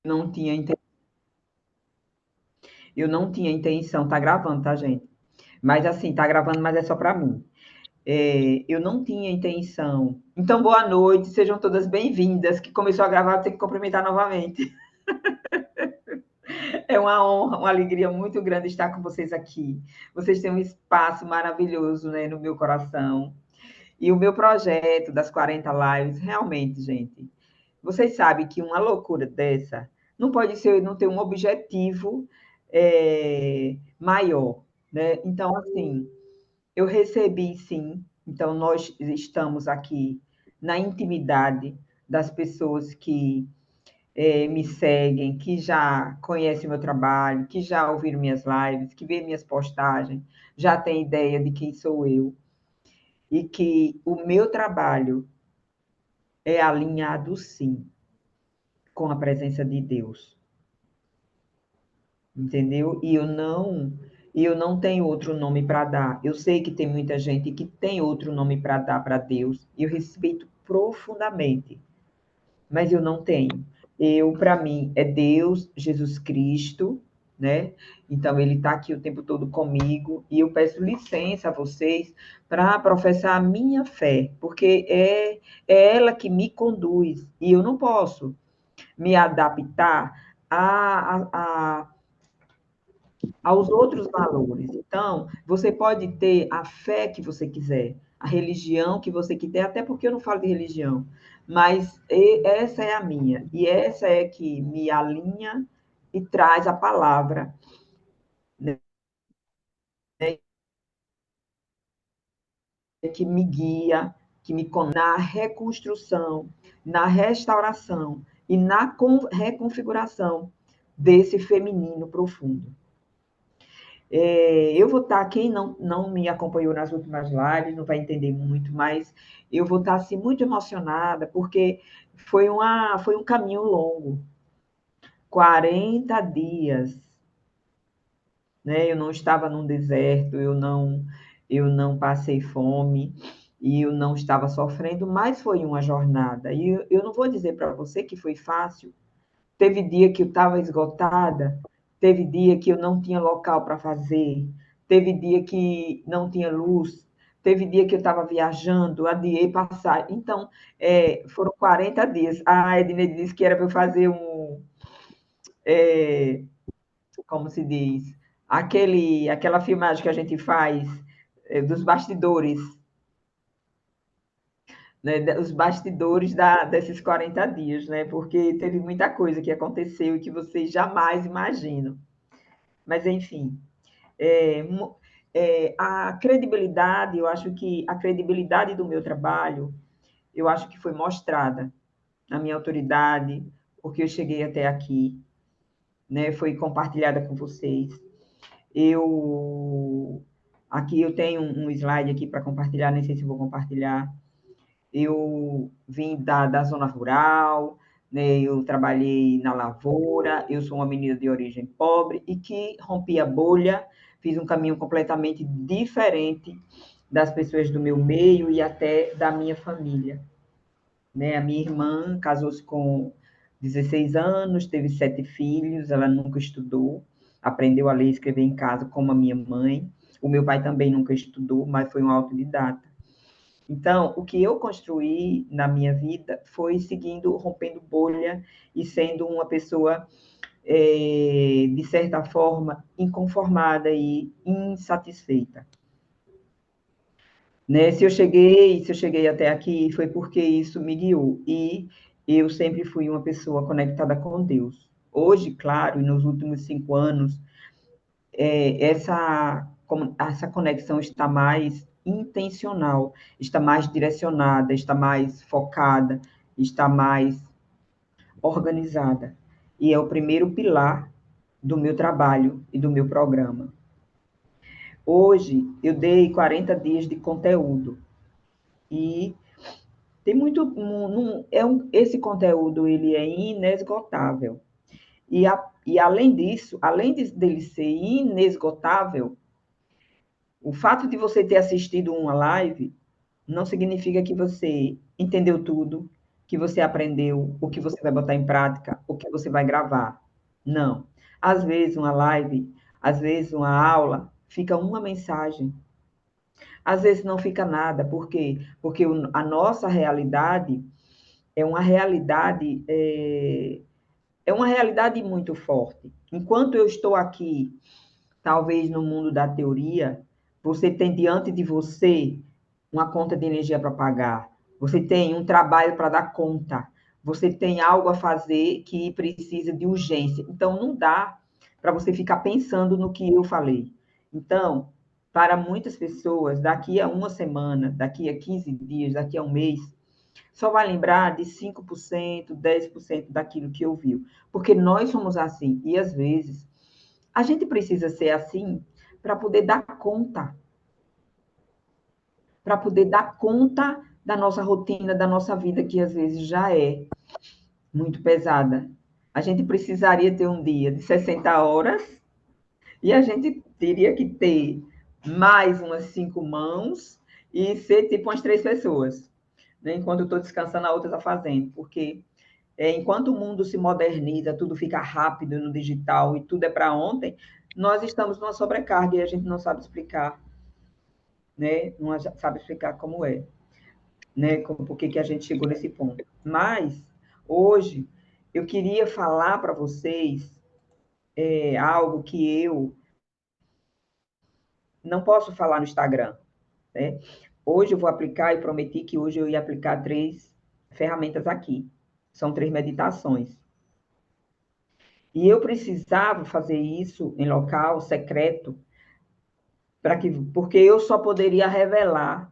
não tinha, eu não tinha intenção, tá gravando, tá, gente? Mas assim, tá gravando, mas é só para mim. Eu não tinha intenção. Então, boa noite, sejam todas bem-vindas. Que começou a gravar, tem que cumprimentar novamente. É uma honra, uma alegria muito grande estar com vocês aqui. Vocês têm um espaço maravilhoso, né, no meu coração. E o meu projeto das 40 lives, realmente, gente, vocês sabem que uma loucura dessa não pode ser, não ter um objetivo maior, né? Então, assim, eu recebi sim. Então, nós estamos aqui na intimidade das pessoas que me seguem, que já conhecem meu trabalho, que já ouviram minhas lives, que vêem minhas postagens, já têm ideia de quem sou eu. E que o meu trabalho é alinhado, sim, com a presença de Deus. Entendeu? E eu não tenho outro nome para dar. Eu sei que tem muita gente que tem outro nome para dar para Deus, e eu respeito profundamente, mas eu não tenho. Para mim, é Deus, Jesus Cristo, né? Então, ele está aqui o tempo todo comigo, e eu peço licença a vocês para professar a minha fé, porque é ela que me conduz, e eu não posso me adaptar aos outros valores. Então, você pode ter a fé que você quiser, a religião que você quiser, até porque eu não falo de religião, mas essa é a minha, e essa é que me alinha e traz a palavra, né, que me guia, que me na reconstrução, na restauração e na reconfiguração desse feminino profundo. Eu vou estar, quem não me acompanhou nas últimas lives, não vai entender muito, mas eu vou estar assim, muito emocionada, porque foi um caminho longo, 40 dias, né? Eu não estava num deserto, eu não passei fome, e eu não estava sofrendo, mas foi uma jornada. E eu não vou dizer para você que foi fácil. Teve dia que eu estava esgotada, teve dia que eu não tinha local para fazer, teve dia que não tinha luz, teve dia que eu estava viajando, adiei passar. Então, foram 40 dias. A Edna disse que era para eu fazer é, como se diz, aquela filmagem que a gente faz dos bastidores, né, os bastidores desses 40 dias, né? Porque teve muita coisa que aconteceu e que vocês jamais imaginam. Mas, enfim, é, a credibilidade, eu acho que a credibilidade do meu trabalho, eu acho que foi mostrada na minha autoridade, porque eu cheguei até aqui, né? Foi compartilhada com vocês. Eu aqui eu tenho um slide aqui para compartilhar, nem sei se vou compartilhar. Eu vim da zona rural, né? Eu trabalhei na lavoura, eu sou uma menina de origem pobre e que rompi a bolha, fiz um caminho completamente diferente das pessoas do meu meio e até da minha família, né? A minha irmã casou-se com 16 anos, teve 7 filhos, ela nunca estudou, aprendeu a ler e escrever em casa como a minha mãe. O meu pai também nunca estudou, mas foi um autodidata. Então, o que eu construí na minha vida foi seguindo, rompendo bolha e sendo uma pessoa, de certa forma, inconformada e insatisfeita. Né? Se eu cheguei até aqui, foi porque isso me guiou. E eu sempre fui uma pessoa conectada com Deus. Hoje, claro, e nos últimos 5 anos, essa conexão está mais intencional, está mais direcionada, está mais focada, está mais organizada. E é o primeiro pilar do meu trabalho e do meu programa. Hoje, eu dei 40 dias de conteúdo. E tem muito. Esse conteúdo ele é inesgotável. E além disso, dele ser inesgotável, o fato de você ter assistido uma live não significa que você entendeu tudo, que você aprendeu, o que você vai botar em prática, o que você vai gravar. Não. Às vezes uma live, às vezes uma aula, fica uma mensagem. Às vezes não fica nada. Por quê? Porque a nossa realidade é uma realidade, é uma realidade muito forte. Enquanto eu estou aqui, talvez no mundo da teoria, você tem diante de você uma conta de energia para pagar, você tem um trabalho para dar conta, você tem algo a fazer que precisa de urgência. Então, não dá para você ficar pensando no que eu falei. Então, para muitas pessoas, daqui a uma semana, daqui a 15 dias, daqui a um mês, só vai lembrar de 5%, 10% daquilo que ouviu. Porque nós somos assim. E, às vezes, a gente precisa ser assim para poder dar conta. Para poder dar conta da nossa rotina, da nossa vida, que às vezes já é muito pesada. A gente precisaria ter um dia de 60 horas e a gente teria que ter mais umas 5 mãos e ser tipo umas 3 pessoas. Né? Enquanto eu estou descansando, a outra está fazendo. Porque enquanto o mundo se moderniza, tudo fica rápido no digital e tudo é para ontem, nós estamos numa sobrecarga e a gente não sabe explicar, né? Não sabe explicar como é, né? Por que a gente chegou nesse ponto. Mas, hoje, eu queria falar para vocês algo que eu não posso falar no Instagram, né? Hoje eu vou aplicar e prometi que hoje eu ia aplicar 3 ferramentas aqui. São 3 meditações. E eu precisava fazer isso em local secreto, porque eu só poderia revelar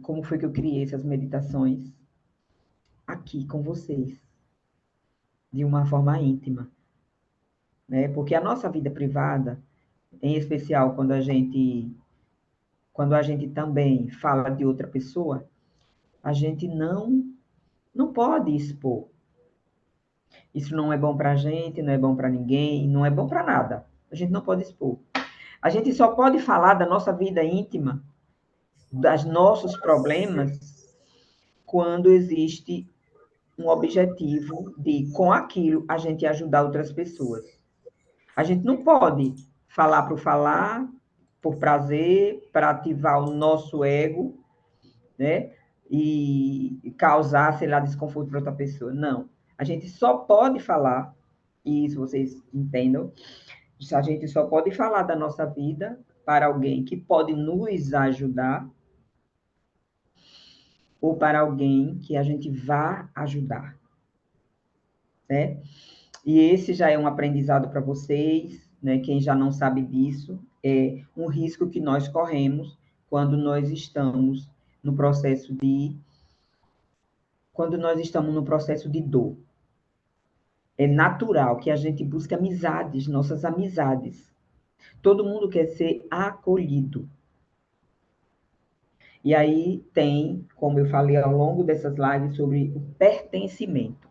como foi que eu criei essas meditações aqui com vocês, de uma forma íntima, né? Porque a nossa vida privada, em especial quando a gente também fala de outra pessoa, a gente não pode expor. Isso não é bom para a gente, não é bom para ninguém, não é bom para nada. A gente não pode expor. A gente só pode falar da nossa vida íntima, dos nossos problemas, quando existe um objetivo de, com aquilo, a gente ajudar outras pessoas. A gente não pode falar, por prazer, para ativar o nosso ego, né? E causar, sei lá, desconforto para outra pessoa. Não. A gente só pode falar, e isso vocês entendam, a gente só pode falar da nossa vida para alguém que pode nos ajudar ou para alguém que a gente vá ajudar, né? E esse já é um aprendizado para vocês, né? Quem já não sabe disso, é um risco que nós corremos quando nós estamos no processo de dor. É natural que a gente busque amizades, nossas amizades. Todo mundo quer ser acolhido. E aí tem, como eu falei ao longo dessas lives, sobre o pertencimento.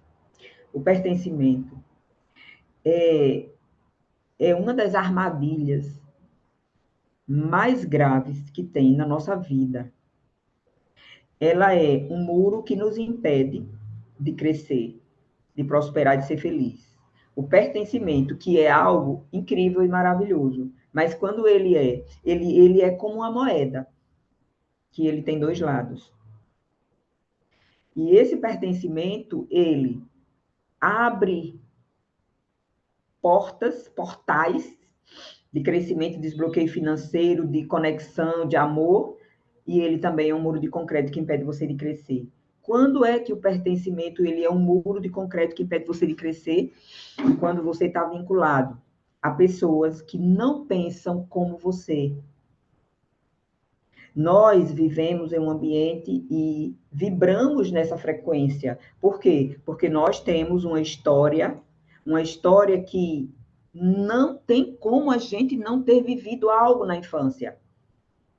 O pertencimento é uma das armadilhas mais graves que tem na nossa vida. Ela é um muro que nos impede de crescer, de prosperar, de ser feliz. O pertencimento, que é algo incrível e maravilhoso, mas quando ele é como uma moeda, que ele tem 2 lados. E esse pertencimento, ele abre portais de crescimento, desbloqueio financeiro, de conexão, de amor, e ele também é um muro de concreto que impede você de crescer. Quando é que o pertencimento ele é um muro de concreto que impede você de crescer? Quando você está vinculado a pessoas que não pensam como você. Nós vivemos em um ambiente e vibramos nessa frequência. Por quê? Porque nós temos uma história que não tem como a gente não ter vivido algo na infância.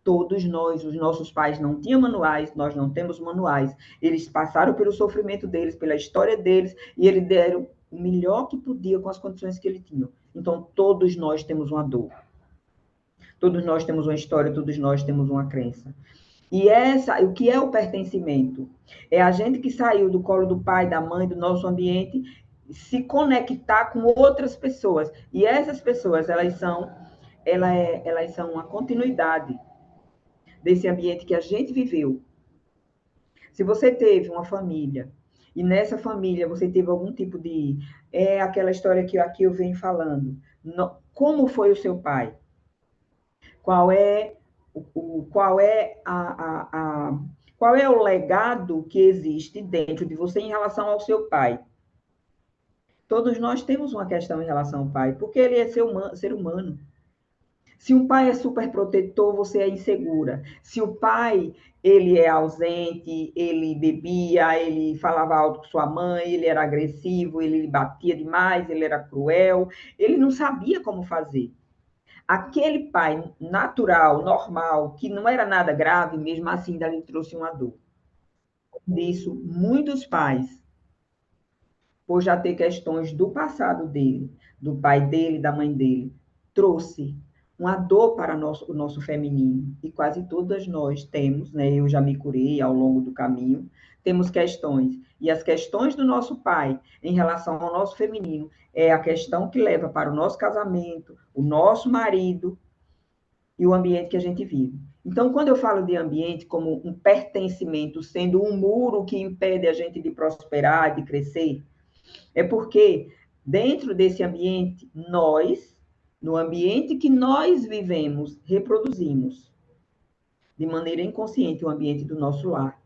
Todos nós, os nossos pais não tinham manuais, nós não temos manuais. Eles passaram pelo sofrimento deles, pela história deles, e eles deram o melhor que podia com as condições que eles tinham. Então, todos nós temos uma dor. Todos nós temos uma história, todos nós temos uma crença. E o que é o pertencimento? É a gente que saiu do colo do pai, da mãe, do nosso ambiente, se conectar com outras pessoas. E essas pessoas, elas são uma continuidade desse ambiente que a gente viveu. Se você teve uma família e nessa família você teve algum tipo de... É aquela história que aqui eu venho falando. Como foi o seu pai? Qual é qual é qual é o legado que existe dentro de você em relação ao seu pai? Todos nós temos uma questão em relação ao pai, porque ele é ser humano. Se um pai é super protetor, você é insegura. Se o pai ele é ausente, ele bebia, ele falava alto com sua mãe, ele era agressivo, ele batia demais, ele era cruel, ele não sabia como fazer. Aquele pai natural, normal, que não era nada grave, mesmo assim ainda lhe trouxe uma dor. Disso, muitos pais, por já ter questões do passado dele, do pai dele, da mãe dele, trouxe uma dor para o nosso feminino. E quase todas nós temos, né? Eu já me curei ao longo do caminho, temos questões. E as questões do nosso pai em relação ao nosso feminino é a questão que leva para o nosso casamento, o nosso marido, e o ambiente que a gente vive. Então, quando eu falo de ambiente como um pertencimento, sendo um muro que impede a gente de prosperar, de crescer, é porque dentro desse ambiente, no ambiente que nós vivemos, reproduzimos de maneira inconsciente o ambiente do nosso lar.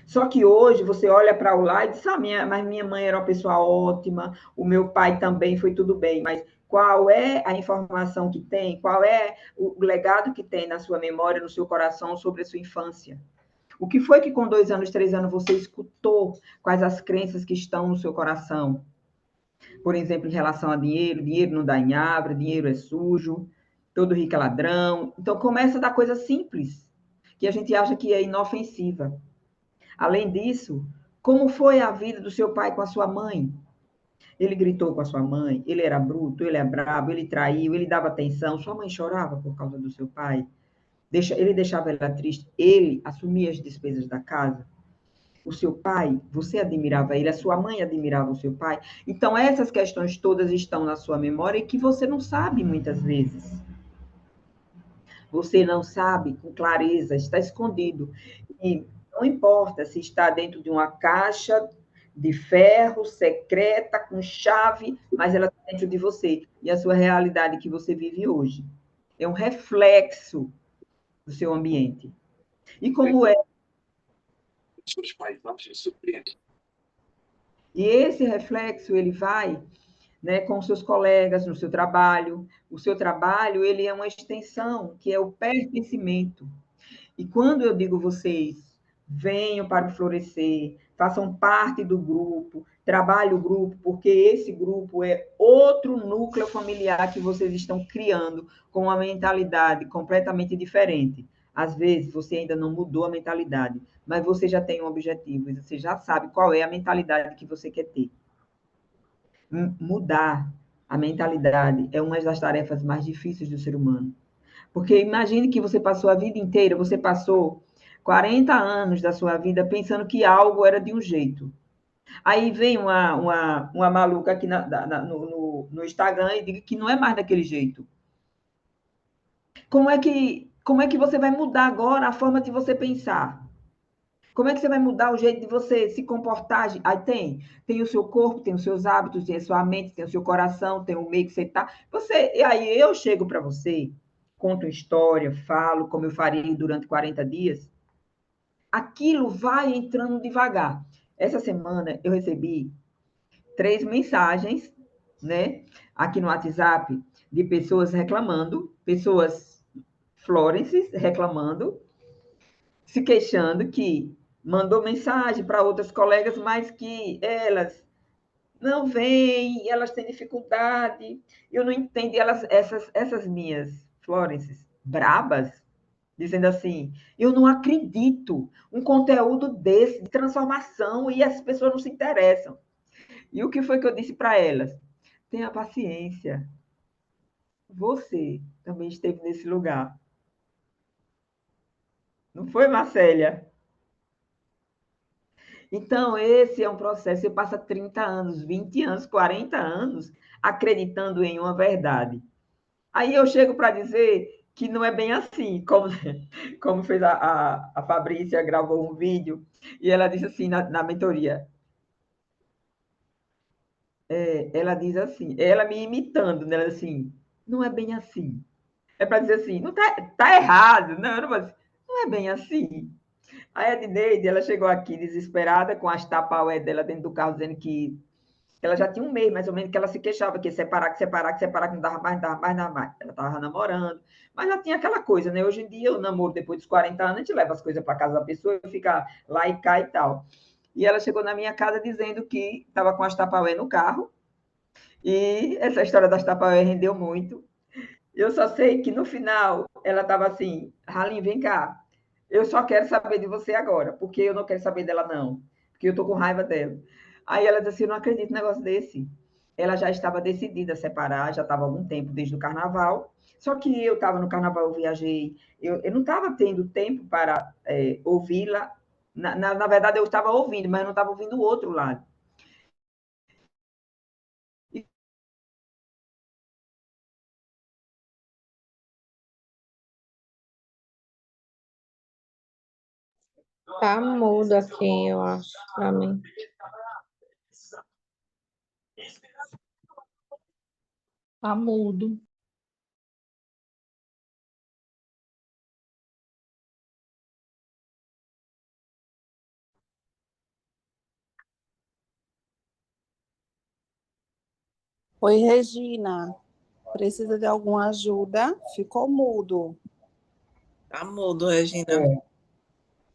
Só que hoje você olha para o lar e diz, mas minha mãe era uma pessoa ótima, o meu pai também foi tudo bem, mas qual é a informação que tem, qual é o legado que tem na sua memória, no seu coração sobre a sua infância? O que foi que com 2 anos, 3 anos você escutou? Quais as crenças que estão no seu coração? Por exemplo, em relação a dinheiro, dinheiro não dá em árvore, dinheiro é sujo, todo rico é ladrão. Então começa da coisa simples, que a gente acha que é inofensiva. Além disso, como foi a vida do seu pai com a sua mãe? Ele gritou com a sua mãe, ele era bruto, ele é brabo, ele traiu, ele dava atenção, sua mãe chorava por causa do seu pai, ele deixava ela triste, ele assumia as despesas da casa. O seu pai, você admirava ele, a sua mãe admirava o seu pai. Então, essas questões todas estão na sua memória e que você não sabe muitas vezes. Você não sabe com clareza, está escondido. E não importa se está dentro de uma caixa de ferro, secreta, com chave, mas ela está dentro de você. E a sua realidade que você vive hoje é um reflexo do seu ambiente. E como é? E esse reflexo, ele vai, né, com seus colegas no seu trabalho. O seu trabalho, ele é uma extensão, que é o pertencimento. E quando eu digo vocês, venham para o Florescer, façam parte do grupo, trabalhe o grupo, porque esse grupo é outro núcleo familiar que vocês estão criando com uma mentalidade completamente diferente. Às vezes, você ainda não mudou a mentalidade, mas você já tem um objetivo, você já sabe qual é a mentalidade que você quer ter. Mudar a mentalidade é uma das tarefas mais difíceis do ser humano. Porque imagine que você passou a vida inteira, você passou 40 anos da sua vida pensando que algo era de um jeito. Aí vem uma maluca aqui no Instagram e diz que não é mais daquele jeito. Como é que você vai mudar agora a forma de você pensar? Como é que você vai mudar o jeito de você se comportar? Aí tem o seu corpo, tem os seus hábitos, tem a sua mente, tem o seu coração, tem o meio que você está. E aí eu chego para você, conto uma história, falo como eu faria durante 40 dias. Aquilo vai entrando devagar. Essa semana eu recebi 3 mensagens, né, aqui no WhatsApp, de pessoas reclamando, pessoas Florences reclamando, se queixando que mandou mensagem para outras colegas, mas que elas não vêm, elas têm dificuldade. Eu não entendo. Essas minhas Florences brabas, dizendo assim: eu não acredito um conteúdo desse, de transformação, e as pessoas não se interessam. E o que foi que eu disse para elas? Tenha paciência. Você também esteve nesse lugar. Não foi, Marcélia? Então, esse é um processo. Você passa 30 anos, 20 anos, 40 anos acreditando em uma verdade. Aí eu chego para dizer que não é bem assim, como fez a Fabrícia, gravou um vídeo, e ela disse assim na mentoria, ela diz assim, ela me imitando, né? Ela diz assim, não é bem assim. É para dizer assim, não tá errado, não, não é bem assim. Aí a Dineide, ela chegou aqui desesperada com as tapaué dela dentro do carro, dizendo que ela já tinha um mês, mais ou menos, que ela se queixava, que separar, que não dava mais, não dava mais, não dava mais. Ela estava namorando, mas já tinha aquela coisa, né? Hoje em dia, o namoro, depois dos 40 anos, a gente leva as coisas para casa da pessoa, fica lá e cá e tal. E ela chegou na minha casa dizendo que estava com as tapaué no carro, e essa história das tapaué rendeu muito. Eu só sei que no final ela estava assim, Ralim, vem cá. Eu só quero saber de você agora, porque eu não quero saber dela, não. Porque eu tô com raiva dela. Aí ela disse assim, eu não acredito num negócio desse. Ela já estava decidida a separar, já estava há algum tempo desde o carnaval. Só que eu estava no carnaval, eu viajei, eu não estava tendo tempo para ouvi-la. Na verdade, eu estava ouvindo, mas eu não estava ouvindo o outro lado. Tá mudo aqui, eu acho, pra mim. Tá mudo. Oi, Regina. Precisa de alguma ajuda? Ficou mudo. Tá mudo, Regina. É,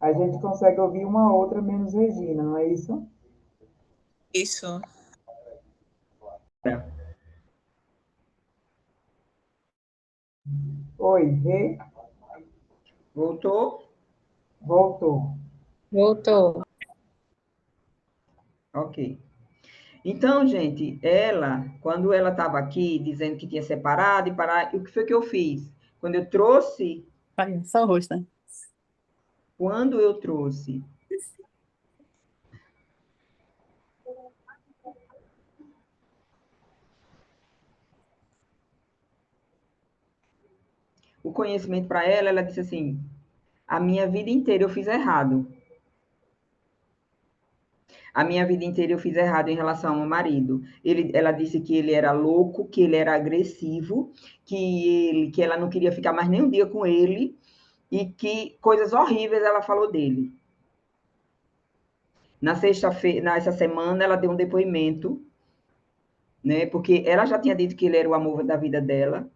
a gente consegue ouvir uma outra menos Regina, não é isso? Isso. Oi, Rê? Voltou? Voltou. Voltou. Ok. Então, gente, ela, quando ela estava aqui dizendo que tinha separado e parar, o que foi que eu fiz? Quando eu trouxe, Aí, só o rosto, né? quando eu trouxe o conhecimento para ela, ela disse assim: a minha vida inteira eu fiz errado. A minha vida inteira eu fiz errado em relação ao meu marido. Ela disse que ele era louco, que ele era agressivo, que ela não queria ficar mais nem um dia com ele e que coisas horríveis ela falou dele. Na sexta-feira, nessa semana, ela deu um depoimento, né? Porque ela já tinha dito que ele era o amor da vida dela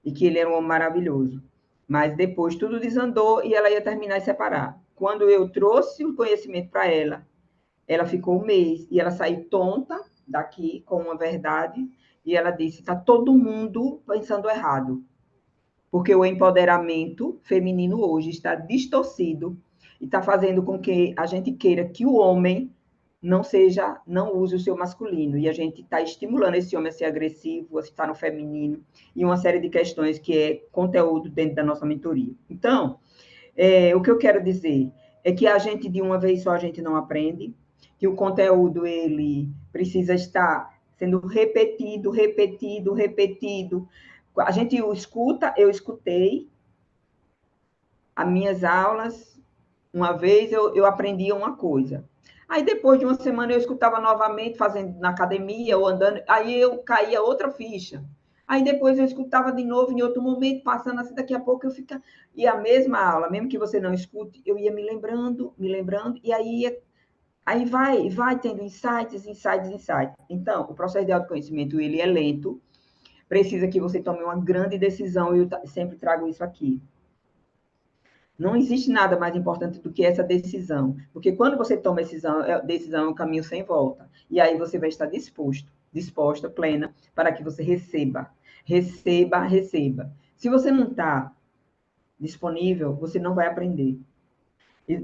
e que ele era um homem maravilhoso. Mas depois tudo desandou e ela ia terminar e separar. Quando eu trouxe o conhecimento para ela, ela ficou um mês e ela saiu tonta daqui com uma verdade e ela disse: está todo mundo pensando errado, porque o empoderamento feminino hoje está distorcido e está fazendo com que a gente queira que o homem não use o seu masculino. E a gente está estimulando esse homem a ser agressivo, a estar no feminino, e uma série de questões que é conteúdo dentro da nossa mentoria. Então, o que eu quero dizer é que a gente, de uma vez só, a gente não aprende, que o conteúdo, ele precisa estar sendo repetido, repetido, repetido. A gente o escuta, eu escutei as minhas aulas, uma vez eu aprendia uma coisa. Aí depois de uma semana eu escutava novamente, fazendo na academia ou andando, aí eu caía outra ficha. Aí depois eu escutava de novo em outro momento, passando assim, daqui a pouco eu ficava. E a mesma aula, mesmo que você não escute, eu ia me lembrando, e aí vai tendo insights, insights, insights. Então, o processo de autoconhecimento, ele é lento, precisa que você tome uma grande decisão, e eu sempre trago isso aqui. Não existe nada mais importante do que essa decisão, porque quando você toma decisão é um caminho sem volta. E aí você vai estar disposta, plena, para que você receba. Receba, receba. Se você não está disponível, você não vai aprender. E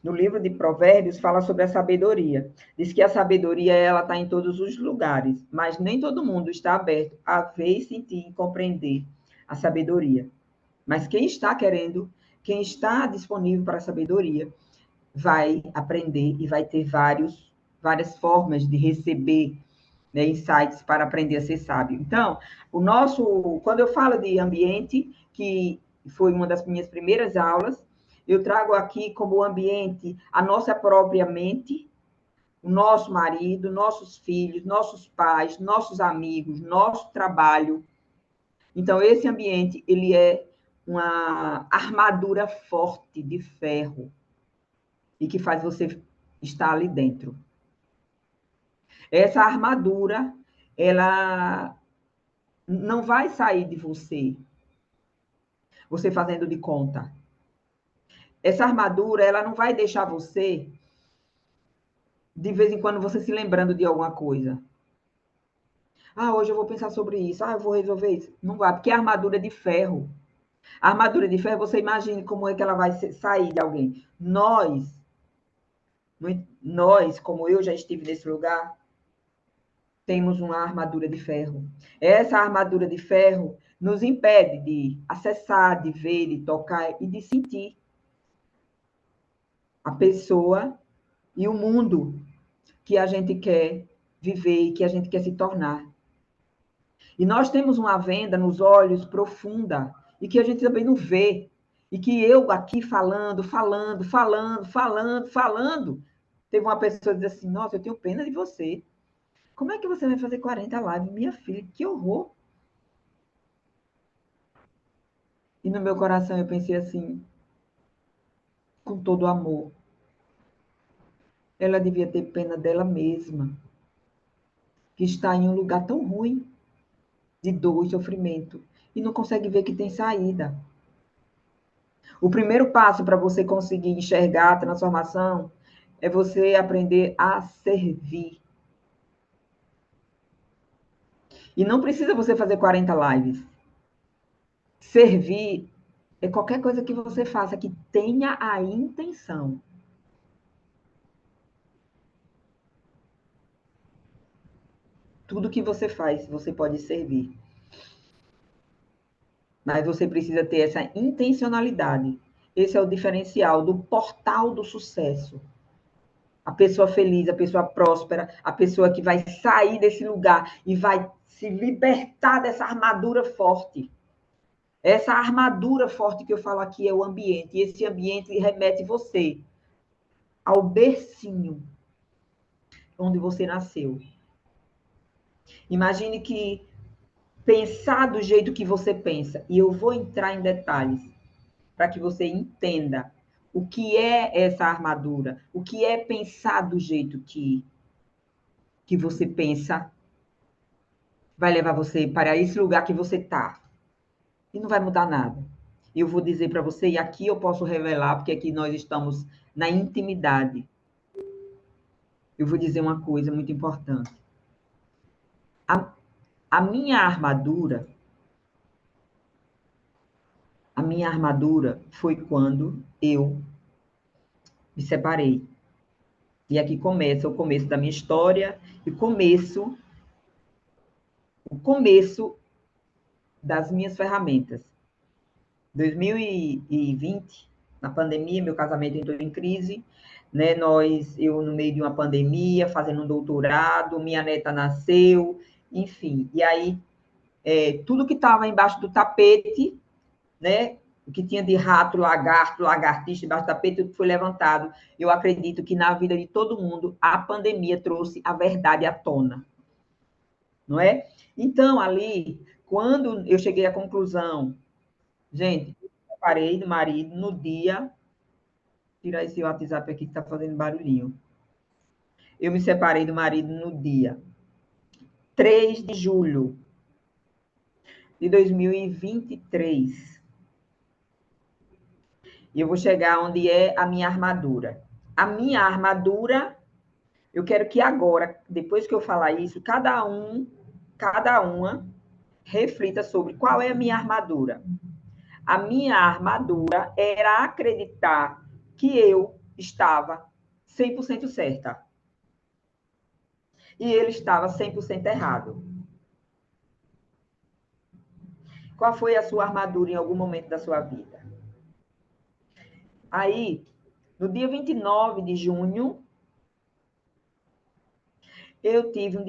no livro de Provérbios fala sobre a sabedoria. Diz que a sabedoria ela está em todos os lugares, mas nem todo mundo está aberto a ver, sentir e compreender a sabedoria. Mas quem está querendo quem está disponível para a sabedoria vai aprender e vai ter várias formas de receber, né, insights para aprender a ser sábio. Então, quando eu falo de ambiente, que foi uma das minhas primeiras aulas, eu trago aqui como ambiente a nossa própria mente, o nosso marido, nossos filhos, nossos pais, nossos amigos, nosso trabalho. Então, esse ambiente, ele é uma armadura forte de ferro e que faz você estar ali dentro. Essa armadura, ela não vai sair de você fazendo de conta. Essa armadura, ela não vai deixar você, de vez em quando, você se lembrando de alguma coisa. Ah, hoje eu vou pensar sobre isso. Ah, eu vou resolver isso. Não vai, porque a armadura é de ferro. A armadura de ferro, você imagine como é que ela vai sair de alguém. Nós, como eu já estive nesse lugar, temos uma armadura de ferro. Essa armadura de ferro nos impede de acessar, de ver, de tocar e de sentir a pessoa e o mundo que a gente quer viver e que a gente quer se tornar. E nós temos uma venda nos olhos profunda e que a gente também não vê. E que eu aqui falando, teve uma pessoa que disse assim, nossa, eu tenho pena de você. Como é que você vai fazer 40 lives? Minha filha, que horror. E no meu coração eu pensei assim, com todo amor, ela devia ter pena dela mesma, que está em um lugar tão ruim, de dor e sofrimento, e não consegue ver que tem saída. O primeiro passo para você conseguir enxergar a transformação é você aprender a servir. E não precisa você fazer 40 lives. Servir é qualquer coisa que você faça que tenha a intenção. Tudo que você faz, você pode servir. Mas você precisa ter essa intencionalidade. Esse é o diferencial do portal do sucesso. A pessoa feliz, a pessoa próspera, a pessoa que vai sair desse lugar e vai se libertar dessa armadura forte. Essa armadura forte que eu falo aqui é o ambiente. E esse ambiente remete você ao bercinho onde você nasceu. Imagine que pensar do jeito que você pensa, e eu vou entrar em detalhes para que você entenda o que é essa armadura, o que é pensar do jeito que você pensa, vai levar você para esse lugar que você está. E não vai mudar nada. Eu vou dizer para você, e aqui eu posso revelar, porque aqui nós estamos na intimidade. Eu vou dizer uma coisa muito importante. A minha armadura foi quando eu me separei. E aqui começa o começo da minha história e o começo das minhas ferramentas. 2020, na pandemia, meu casamento entrou em crise, né? Eu no meio de uma pandemia, fazendo um doutorado, minha neta nasceu, enfim. E aí, tudo que estava embaixo do tapete, né? O que tinha de rato, lagarto, lagartixa embaixo do tapete, tudo foi levantado. Eu acredito que na vida de todo mundo, a pandemia trouxe a verdade à tona, não é? Então, ali, quando eu cheguei à conclusão, gente, eu separei do marido no dia. Tirar esse WhatsApp aqui que está fazendo barulhinho. Eu me separei do marido no dia 3 de julho de 2023. E eu vou chegar onde é a minha armadura. A minha armadura, eu quero que agora, depois que eu falar isso, cada uma, reflita sobre qual é a minha armadura. A minha armadura era acreditar que eu estava 100% certa. E ele estava 100% errado. Qual foi a sua armadura em algum momento da sua vida? Aí, no dia 29 de junho, eu tive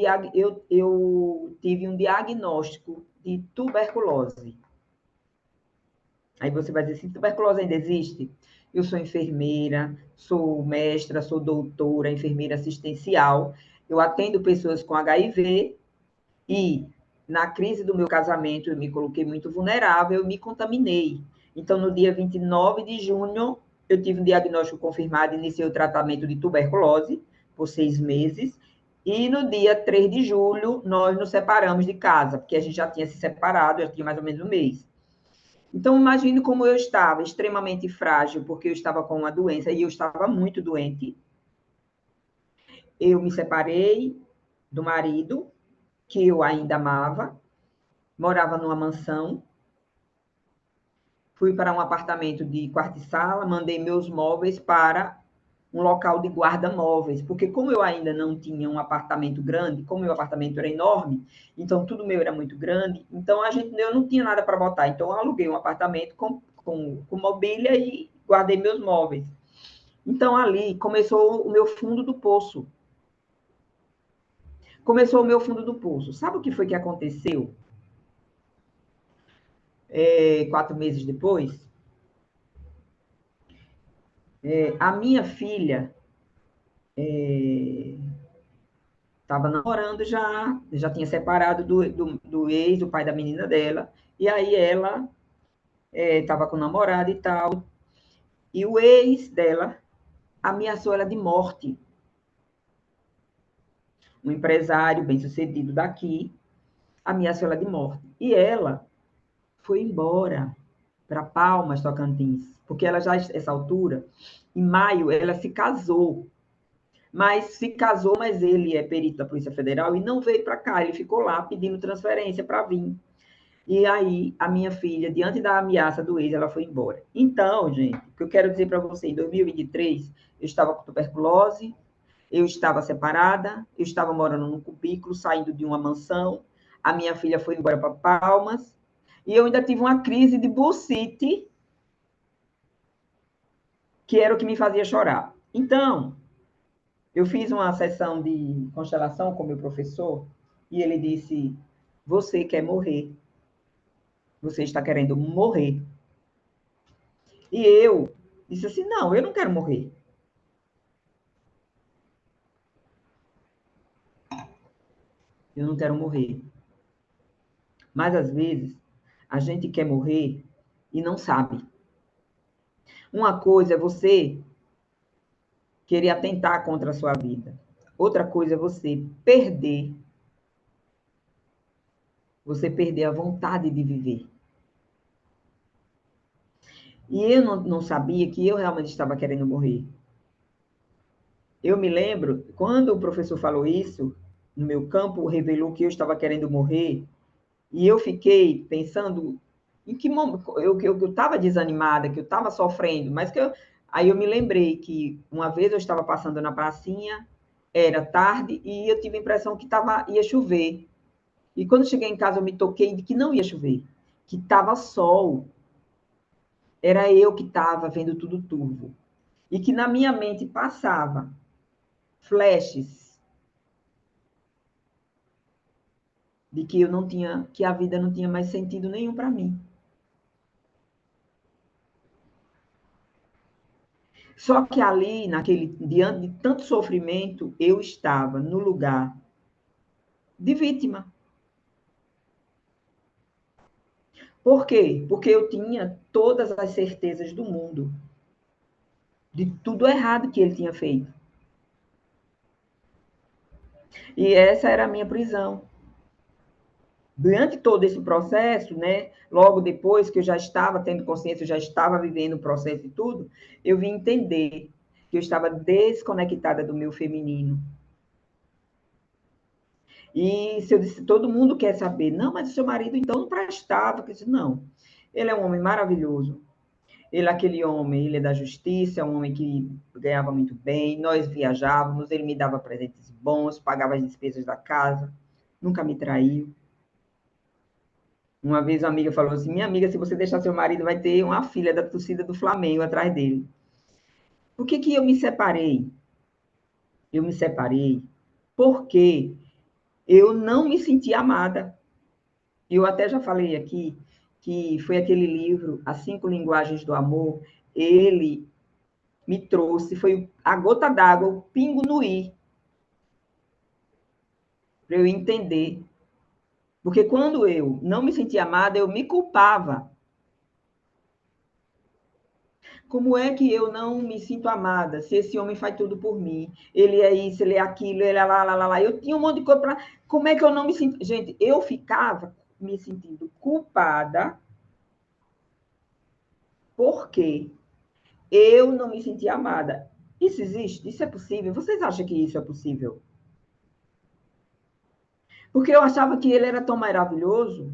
um diagnóstico de tuberculose. Aí você vai dizer assim, tuberculose ainda existe? Eu sou enfermeira, sou mestra, sou doutora, enfermeira assistencial. Eu atendo pessoas com HIV e na crise do meu casamento eu me coloquei muito vulnerável, eu me contaminei. Então, no dia 29 de junho, eu tive um diagnóstico confirmado, iniciei o tratamento de tuberculose por 6 meses. E no dia 3 de julho, nós nos separamos de casa, porque a gente já tinha se separado, já tinha mais ou menos um mês. Então, imagine como eu estava, extremamente frágil, porque eu estava com uma doença e eu estava muito doente. Eu me separei do marido, que eu ainda amava, morava numa mansão, fui para um apartamento de quarto e sala, mandei meus móveis para um local de guarda-móveis, porque como eu ainda não tinha um apartamento grande, como meu apartamento era enorme, então tudo meu era muito grande, então eu não tinha nada para botar, então eu aluguei um apartamento com mobília e guardei meus móveis. Então ali começou o meu fundo do poço. Começou o meu fundo do poço. Sabe o que foi que aconteceu? 4 meses depois, a minha filha estava namorando já tinha separado do ex, do pai da menina dela, e aí ela estava com o namorado e tal, e o ex dela ameaçou ela de morte. Um empresário bem-sucedido daqui ameaçou ela de morte. E ela foi embora para Palmas, Tocantins, porque ela já, essa altura, em maio, ela se casou. Mas ele é perito da Polícia Federal e não veio para cá, ele ficou lá pedindo transferência para vir. E aí, a minha filha, diante da ameaça do ex, ela foi embora. Então, gente, o que eu quero dizer para você, em 2023, eu estava com tuberculose, eu estava separada, eu estava morando num cubículo, saindo de uma mansão, a minha filha foi embora para Palmas, e eu ainda tive uma crise de bursite, que era o que me fazia chorar. Então, eu fiz uma sessão de constelação com meu professor, e ele disse, você quer morrer. Você está querendo morrer. E eu disse assim, não, eu não quero morrer. Eu não quero morrer. Mas, às vezes, a gente quer morrer e não sabe. Uma coisa é você querer atentar contra a sua vida. Outra coisa é você perder a vontade de viver. E eu não sabia que eu realmente estava querendo morrer. Eu me lembro, quando o professor falou isso, no meu campo, revelou que eu estava querendo morrer, e eu fiquei pensando em que momento eu estava desanimada, que eu estava sofrendo, mas aí eu me lembrei que uma vez eu estava passando na pracinha, era tarde, e eu tive a impressão que ia chover. E quando cheguei em casa, eu me toquei de que não ia chover, que estava sol. Era eu que estava vendo tudo turvo. E que na minha mente passava flashes de que eu não tinha, que a vida não tinha mais sentido nenhum para mim. Só que ali, diante de tanto sofrimento, eu estava no lugar de vítima. Por quê? Porque eu tinha todas as certezas do mundo de tudo errado que ele tinha feito. E essa era a minha prisão. Durante todo esse processo, né, logo depois que eu já estava tendo consciência, eu já estava vivendo o processo e tudo, eu vim entender que eu estava desconectada do meu feminino. E se eu disse, todo mundo quer saber, não, mas o seu marido então não prestava. Eu disse, não, ele é um homem maravilhoso. Ele é aquele homem, ele é da justiça, é um homem que ganhava muito bem, nós viajávamos, ele me dava presentes bons, pagava as despesas da casa, nunca me traiu. Uma vez uma amiga falou assim, minha amiga, se você deixar seu marido, vai ter uma filha da torcida do Flamengo atrás dele. Por que que eu me separei? Eu me separei porque eu não me senti amada. Eu até já falei aqui que foi aquele livro, As Cinco Linguagens do Amor, ele me trouxe, foi a gota d'água, o pingo no i, para eu entender. Porque quando eu não me sentia amada, eu me culpava. Como é que eu não me sinto amada se esse homem faz tudo por mim? Ele é isso, ele é aquilo, ele é lá, lá, lá, lá. Eu tinha um monte de coisa para. Como é que eu não me sinto? Gente, eu ficava me sentindo culpada porque eu não me sentia amada. Isso existe? Isso é possível? Vocês acham que isso é possível? Porque eu achava que ele era tão maravilhoso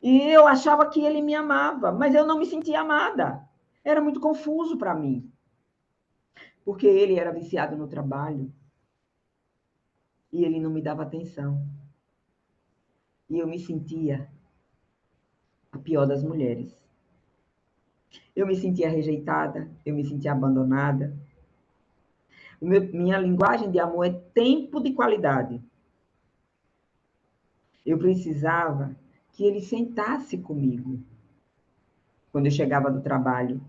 e eu achava que ele me amava, mas eu não me sentia amada. Era muito confuso para mim, porque ele era viciado no trabalho e ele não me dava atenção. E eu me sentia a pior das mulheres. Eu me sentia rejeitada, eu me sentia abandonada. Minha linguagem de amor é tempo de qualidade. Eu precisava que ele sentasse comigo quando eu chegava do trabalho,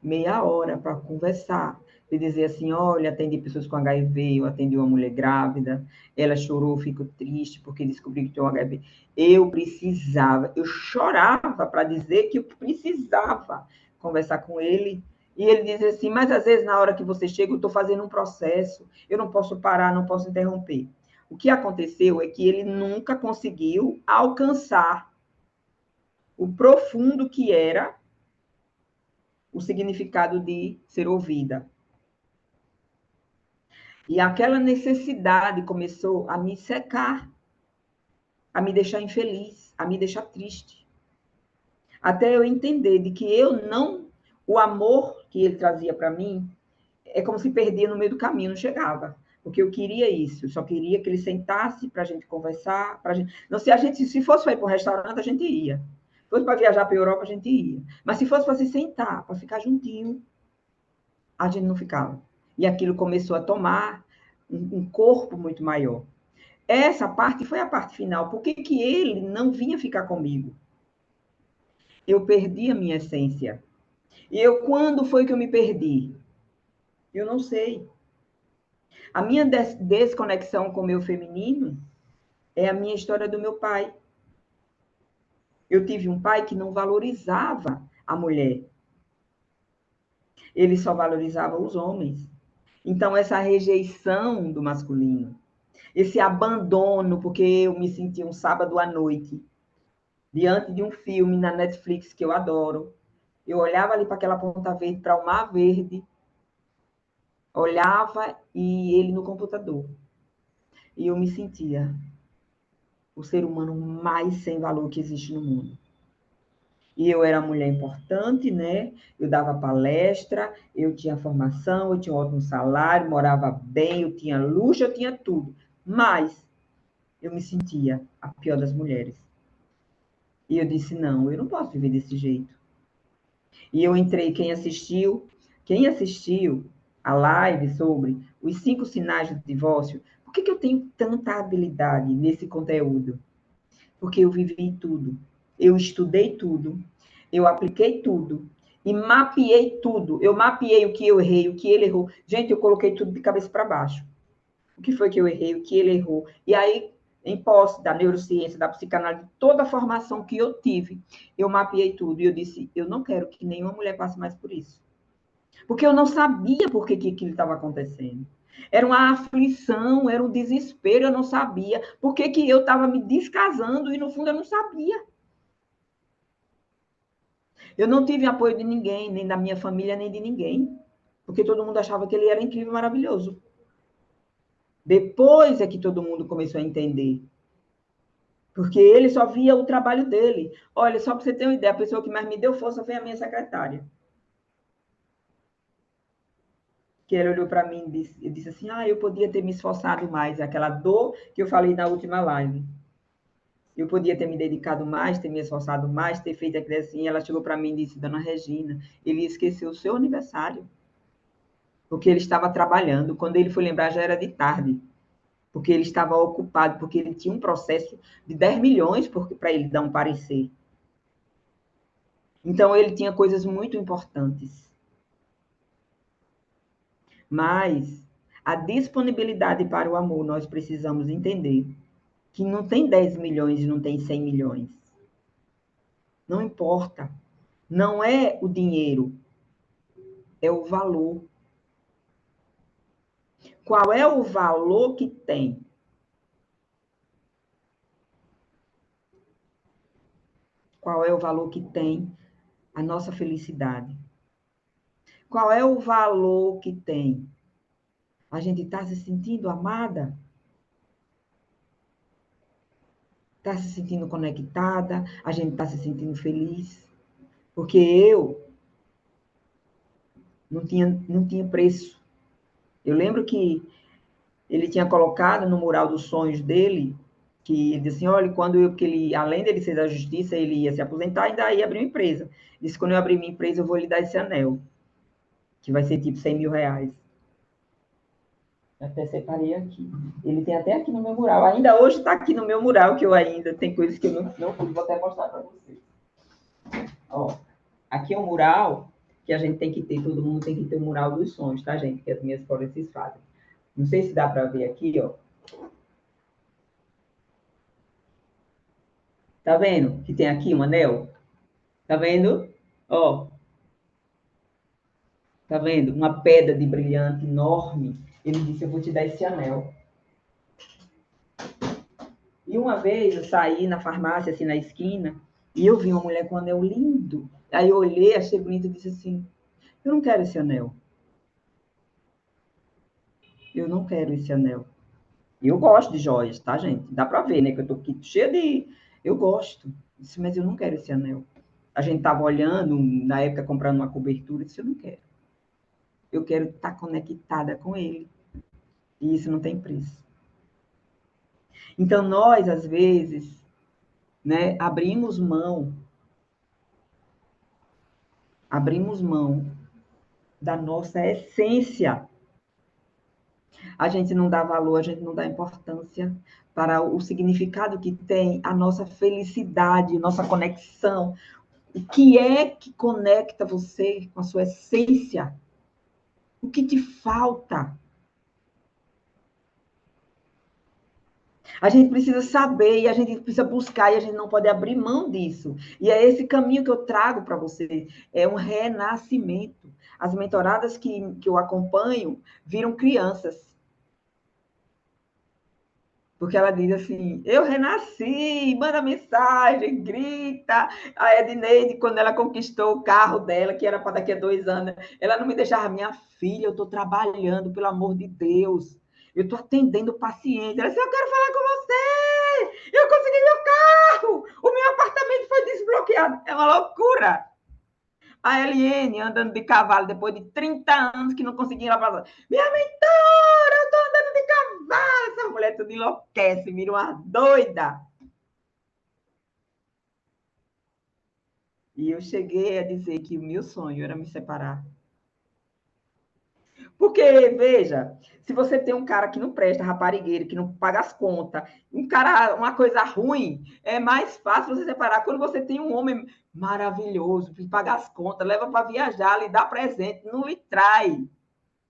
meia hora para conversar, e dizer assim, olha, atendi pessoas com HIV, eu atendi uma mulher grávida, ela chorou, ficou triste porque descobri que tinha um HIV. Eu precisava, eu chorava para dizer que eu precisava conversar com ele, e ele dizia assim, mas às vezes na hora que você chega, eu estou fazendo um processo, eu não posso parar, não posso interromper. O que aconteceu é que ele nunca conseguiu alcançar o profundo que era o significado de ser ouvida. E aquela necessidade começou a me secar, a me deixar infeliz, a me deixar triste. Até eu entender de que eu não, o amor que ele trazia para mim, é como se perdia no meio do caminho, não chegava. Porque eu queria isso, eu só queria que ele sentasse para a gente conversar, para gente. Não, se fosse para ir para um restaurante, a gente ia. Se fosse para viajar para a Europa, a gente ia. Mas se fosse para se sentar, para ficar juntinho, a gente não ficava. E aquilo começou a tomar um corpo muito maior. Essa parte foi a parte final. Por que que ele não vinha ficar comigo? Eu perdi a minha essência. E eu, quando foi que eu me perdi? Eu não sei. A minha desconexão com o meu feminino é a minha história do meu pai. Eu tive um pai que não valorizava a mulher. Ele só valorizava os homens. Então, essa rejeição do masculino, esse abandono, porque eu me senti um sábado à noite, diante de um filme na Netflix que eu adoro. Eu olhava ali para aquela ponta verde, para o mar verde, olhava e ele no computador. E eu me sentia o ser humano mais sem valor que existe no mundo. E eu era uma mulher importante, né? Eu dava palestra, eu tinha formação, eu tinha um ótimo salário, morava bem, eu tinha luxo, eu tinha tudo. Mas eu me sentia a pior das mulheres. E eu disse, não, eu não posso viver desse jeito. E eu entrei, quem assistiu a live sobre os 5 sinais do divórcio, por que que eu tenho tanta habilidade nesse conteúdo? Porque eu vivi tudo, eu estudei tudo, eu apliquei tudo e mapeei tudo. Eu mapeei o que eu errei, o que ele errou. Gente, eu coloquei tudo de cabeça para baixo. O que foi que eu errei, o que ele errou. E aí, em posse da neurociência, da psicanálise, toda a formação que eu tive, eu mapeei tudo. E eu disse, eu não quero que nenhuma mulher passe mais por isso. Porque eu não sabia por que aquilo estava acontecendo. Era uma aflição, era um desespero, eu não sabia. Por que que eu estava me descasando e, no fundo, eu não sabia. Eu não tive apoio de ninguém, nem da minha família, nem de ninguém. Porque todo mundo achava que ele era incrível e maravilhoso. Depois é que todo mundo começou a entender. Porque ele só via o trabalho dele. Olha, só para você ter uma ideia, a pessoa que mais me deu força foi a minha secretária. Que ele olhou para mim e disse assim, eu podia ter me esforçado mais. Aquela dor que eu falei na última live. Eu podia ter me dedicado mais, ter me esforçado mais, ter feito aquilo assim. Ela chegou para mim e disse, dona Regina, ele esqueceu o seu aniversário. porque ele estava trabalhando. Quando ele foi lembrar, já era de tarde, porque ele estava ocupado, porque ele tinha um processo de 10 milhões para ele dar um parecer. Então, ele tinha coisas muito importantes. Mas a disponibilidade para o amor, nós precisamos entender que não tem 10 milhões e não tem 100 milhões. Não importa. Não é o dinheiro, é o valor. Qual é o valor que tem? Qual é o valor que tem a nossa felicidade? Qual é o valor que tem? A gente está se sentindo amada? Está se sentindo conectada? A gente está se sentindo feliz? Porque eu não tinha preço. Eu lembro que ele tinha colocado no mural dos sonhos dele, que ele disse assim, olha, porque ele, além dele ser da justiça, ele ia se aposentar e ainda ia abrir uma empresa. Ele disse, quando eu abrir minha empresa, eu vou lhe dar esse anel, que vai ser tipo 100 mil reais. Até separei aqui. Ele tem até aqui no meu mural. Ainda hoje está aqui no meu mural, que eu ainda tem coisas que eu não pude, vou até mostrar para vocês. Ó, aqui é um mural que a gente tem que ter, todo mundo tem que ter o mural dos sonhos, tá, gente? Que as minhas policies fazem. Não sei se dá para ver aqui, ó. Tá vendo que tem aqui um anel? Tá vendo? Ó, tá vendo? Uma pedra de brilhante enorme. Ele disse, eu vou te dar esse anel. E uma vez eu saí na farmácia, assim, na esquina, e eu vi uma mulher com um anel lindo. Aí eu olhei, achei bonito e disse assim, eu não quero esse anel. Eu não quero esse anel. Eu gosto de joias, tá, gente? Dá pra ver, né? Que eu tô aqui cheia de... Eu gosto. Disse, mas eu não quero esse anel. A gente tava olhando, na época, comprando uma cobertura, eu disse, eu não quero. Eu quero estar conectada com ele. E isso não tem preço. Então, nós, às vezes, né, abrimos mão da nossa essência. A gente não dá valor, a gente não dá importância para o significado que tem a nossa felicidade, nossa conexão. O que é que conecta você com a sua essência? O que te falta? A gente precisa saber e a gente precisa buscar e a gente não pode abrir mão disso. E é esse caminho que eu trago para você. É um renascimento. As mentoradas que eu acompanho viram crianças. Porque ela diz assim, eu renasci, manda mensagem, grita. A Edneide, quando ela conquistou o carro dela, que era para daqui a 2 anos, ela não me deixava, minha filha, eu estou trabalhando, pelo amor de Deus. Eu estou atendendo o paciente. Ela disse, eu quero falar com você. Eu consegui meu carro. O meu apartamento foi desbloqueado. É uma loucura. A Eliane andando de cavalo depois de 30 anos que não conseguia ir lá para... Minha mentora, eu estou andando de cavalo. Essa mulher tudo enlouquece, vira uma doida. E eu cheguei a dizer que o meu sonho era me separar. Porque, veja, se você tem um cara que não presta, raparigueiro, que não paga as contas, um cara, uma coisa ruim, é mais fácil você separar. Quando você tem um homem maravilhoso, que paga as contas, leva para viajar, lhe dá presente, não lhe trai,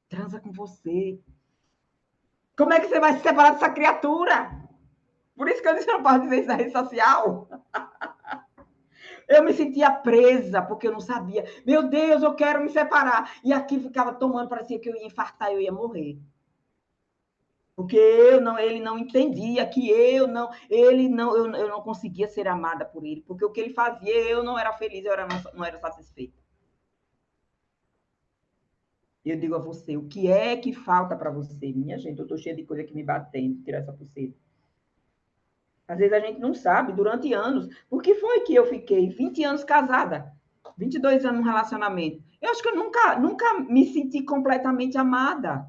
transa com você. Como é que você vai se separar dessa criatura? Por isso que eu disse que eu não posso dizer isso na rede social. Eu me sentia presa, porque eu não sabia. Meu Deus, eu quero me separar. E aqui ficava tomando, parecia que eu ia infartar, eu ia morrer. Porque ele não entendia que eu não conseguia ser amada por ele. Porque o que ele fazia, eu não era feliz, não era satisfeita. Eu digo a você, o que é que falta para você? Minha gente, eu estou cheia de coisa que me batendo, tirar essa pulseira. Às vezes a gente não sabe, durante anos. Por que foi que eu fiquei 20 anos casada? 22 anos no relacionamento. Eu acho que eu nunca me senti completamente amada.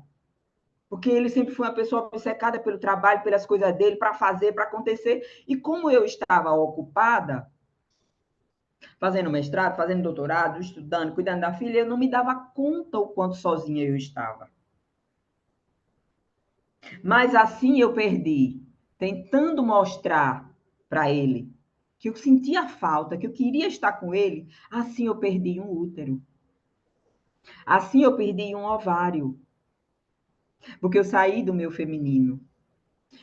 Porque ele sempre foi uma pessoa obcecada pelo trabalho, pelas coisas dele, para fazer, para acontecer. E como eu estava ocupada, fazendo mestrado, fazendo doutorado, estudando, cuidando da filha, eu não me dava conta o quanto sozinha eu estava. Mas assim eu perdi, tentando mostrar para ele que eu sentia falta, que eu queria estar com ele, assim eu perdi um útero. Assim eu perdi um ovário, porque eu saí do meu feminino.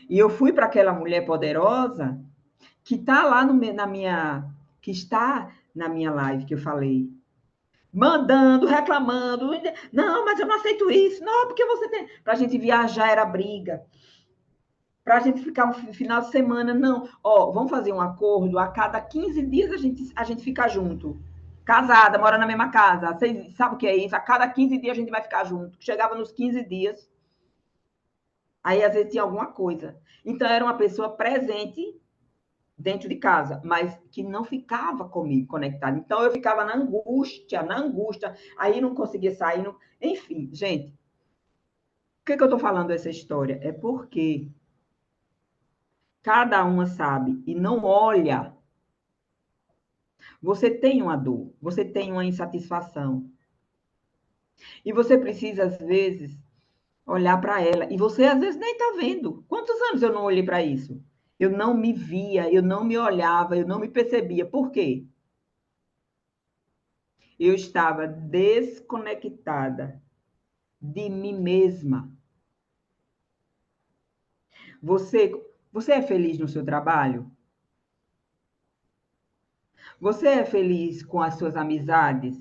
E eu fui para aquela mulher poderosa que está lá na minha, que está na minha live que eu falei, mandando, reclamando, não, mas eu não aceito isso, não, porque você tem, para a gente viajar era briga, para a gente ficar um final de semana, não, ó, vamos fazer um acordo, a cada 15 dias a gente fica junto, casada, mora na mesma casa, vocês sabem o que é isso? A cada 15 dias a gente vai ficar junto, chegava nos 15 dias, aí às vezes tinha alguma coisa, então era uma pessoa presente dentro de casa, mas que não ficava comigo conectado. Então eu ficava na angústia, aí não conseguia sair, não... enfim, gente. Por que eu estou falando essa história? É porque cada uma sabe e não olha. Você tem uma dor, você tem uma insatisfação. E você precisa, às vezes, olhar para ela. E você, às vezes, nem está vendo. Quantos anos eu não olhei para isso? Eu não me via, eu não me olhava, eu não me percebia. Por quê? Eu estava desconectada de mim mesma. Você, você é feliz no seu trabalho? Você é feliz com as suas amizades?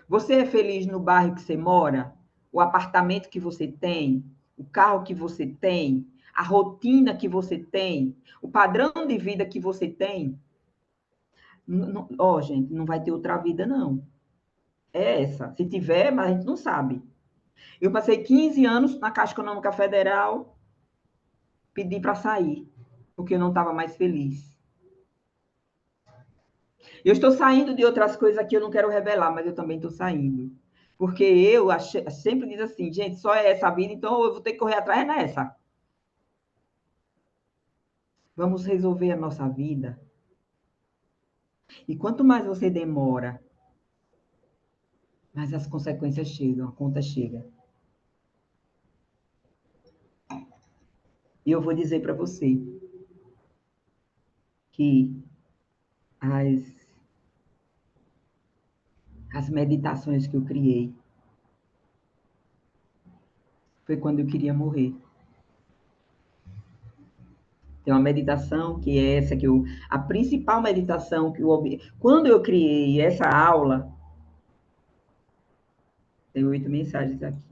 Você é feliz no bairro que você mora? O apartamento que você tem? O carro que você tem? A rotina que você tem? O padrão de vida que você tem? Ó, gente, não vai ter outra vida, não. É essa. Se tiver, mas a gente não sabe. Eu passei 15 anos na Caixa Econômica Federal, pedi para sair, porque eu não estava mais feliz. Eu estou saindo de outras coisas que eu não quero revelar, mas eu também estou saindo. Porque sempre diz assim, gente, só é essa vida, então eu vou ter que correr atrás nessa. Vamos resolver a nossa vida. E quanto mais você demora, mais as consequências chegam, a conta chega. E eu vou dizer para você que as, as meditações que eu criei foi quando eu queria morrer. Tem uma meditação que é essa que eu, a principal meditação que eu, quando eu criei essa aula, tem 8 mensagens aqui.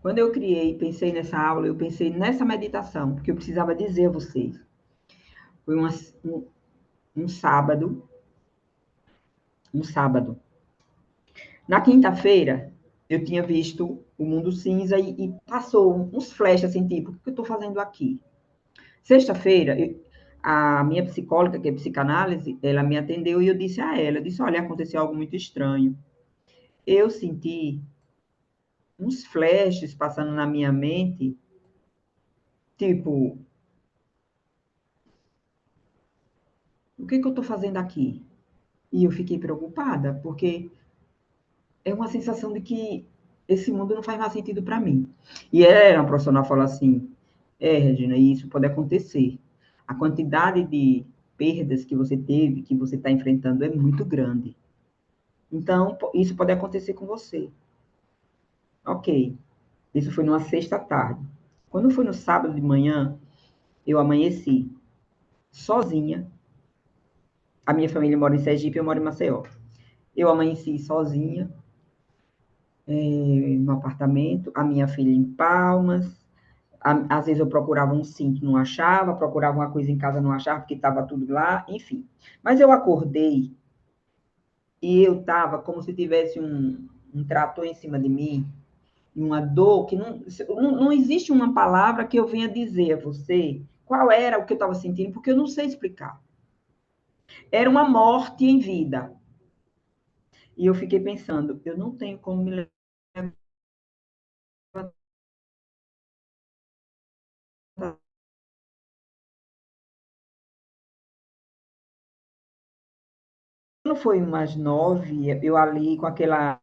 Quando eu criei, pensei nessa aula, eu pensei nessa meditação, porque eu precisava dizer a vocês. Foi um sábado, um sábado. Na quinta-feira, eu tinha visto o Mundo Cinza e passou uns flashes assim, tipo, o que eu estou fazendo aqui? Sexta-feira, a minha psicóloga, que é psicanálise, ela me atendeu e eu disse a ela, eu disse, olha, aconteceu algo muito estranho. Eu senti uns flashes passando na minha mente, tipo, o que eu estou fazendo aqui? E eu fiquei preocupada, porque é uma sensação de que esse mundo não faz mais sentido para mim. E ela, uma profissional, falou assim, Regina, isso pode acontecer. A quantidade de perdas que você teve, que você está enfrentando, é muito grande. Então, isso pode acontecer com você. Ok. Isso foi numa sexta-tarde. Quando foi no sábado de manhã, eu amanheci sozinha. A minha família mora em Sergipe, eu moro em Maceió. Eu amanheci sozinha, no apartamento, a minha filha em Palmas. Às vezes eu procurava um cinto, não achava, procurava uma coisa em casa, não achava, porque estava tudo lá, enfim. Mas eu acordei e eu estava como se tivesse um trator em cima de mim, uma dor que não existe uma palavra que eu venha dizer a você qual era o que eu estava sentindo, porque eu não sei explicar. Era uma morte em vida. E eu fiquei pensando, eu não tenho como me levar Quando foi umas 9, eu ali com aquela...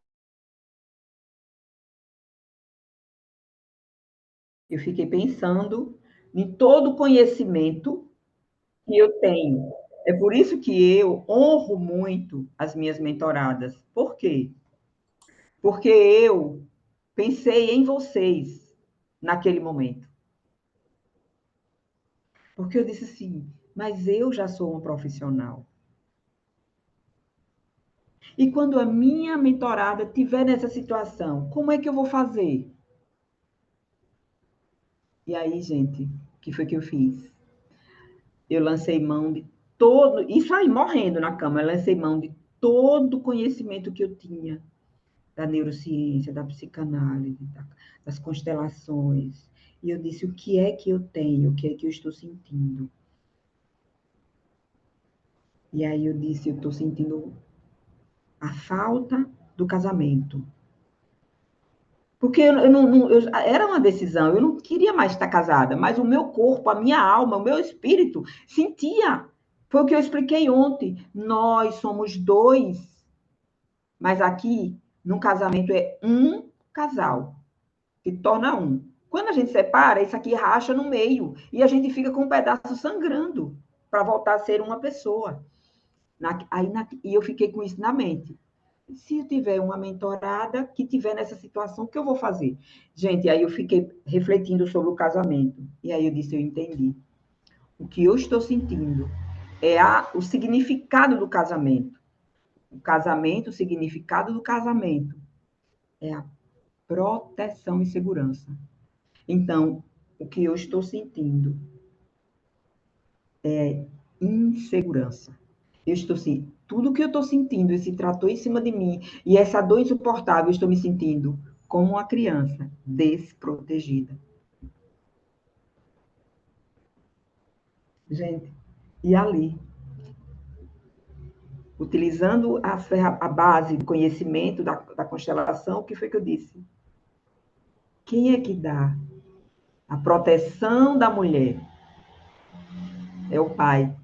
Eu fiquei pensando em todo o conhecimento que eu tenho. É por isso que eu honro muito as minhas mentoradas. Por quê? Porque eu pensei em vocês naquele momento. Porque eu disse assim, mas eu já sou uma profissional. E quando a minha mentorada estiver nessa situação, como é que eu vou fazer? E aí, gente, o que foi que eu fiz? Eu lancei mão de todo, isso aí, morrendo na cama, eu lancei mão de todo o conhecimento que eu tinha da neurociência, da psicanálise, das constelações. E eu disse, o que é que eu tenho, o que é que eu estou sentindo? E aí eu disse, eu estou sentindo a falta do casamento. Porque era uma decisão, eu não queria mais estar casada, mas o meu corpo, a minha alma, o meu espírito sentia. Foi o que eu expliquei ontem. Nós somos dois, mas aqui, num casamento, é um casal, que torna um. Quando a gente separa, isso aqui racha no meio, e a gente fica com um pedaço sangrando para voltar a ser uma pessoa. E eu fiquei com isso na mente. Se eu tiver uma mentorada que tiver nessa situação, o que eu vou fazer? Gente, aí eu fiquei refletindo sobre o casamento. E aí eu disse, eu entendi. O que eu estou sentindo é o significado do casamento. O casamento, o significado do casamento é a proteção e segurança. Então, o que eu estou sentindo é insegurança. Eu estou assim, tudo que eu estou sentindo, esse trator em cima de mim, e essa dor insuportável, eu estou me sentindo como uma criança desprotegida. Gente, e ali, utilizando a base de conhecimento da constelação, o que foi que eu disse? Quem é que dá a proteção da mulher? É o pai.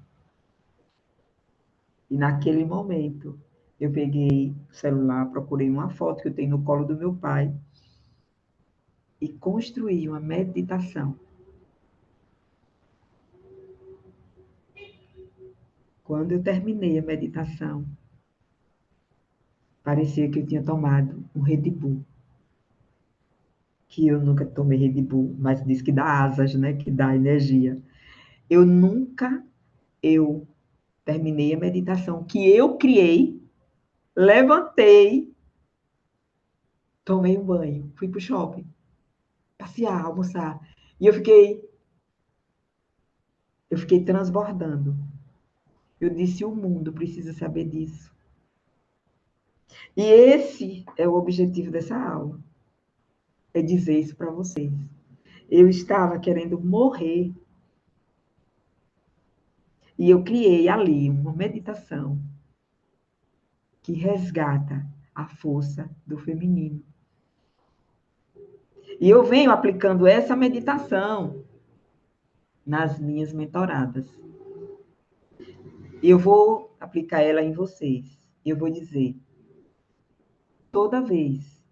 E naquele momento, eu peguei o celular, procurei uma foto que eu tenho no colo do meu pai e construí uma meditação. Quando eu terminei a meditação, parecia que eu tinha tomado um Red Bull. Que eu nunca tomei Red Bull, mas diz que dá asas, né? Que dá energia. Eu terminei a meditação que eu criei, levantei, tomei um banho, fui pro shopping, passear, almoçar. E eu fiquei transbordando. Eu disse, o mundo precisa saber disso. E esse é o objetivo dessa aula. É dizer isso para vocês. Eu estava querendo morrer. E eu criei ali uma meditação que resgata a força do feminino. E eu venho aplicando essa meditação nas minhas mentoradas. Eu vou aplicar ela em vocês. Eu vou dizer, toda vez,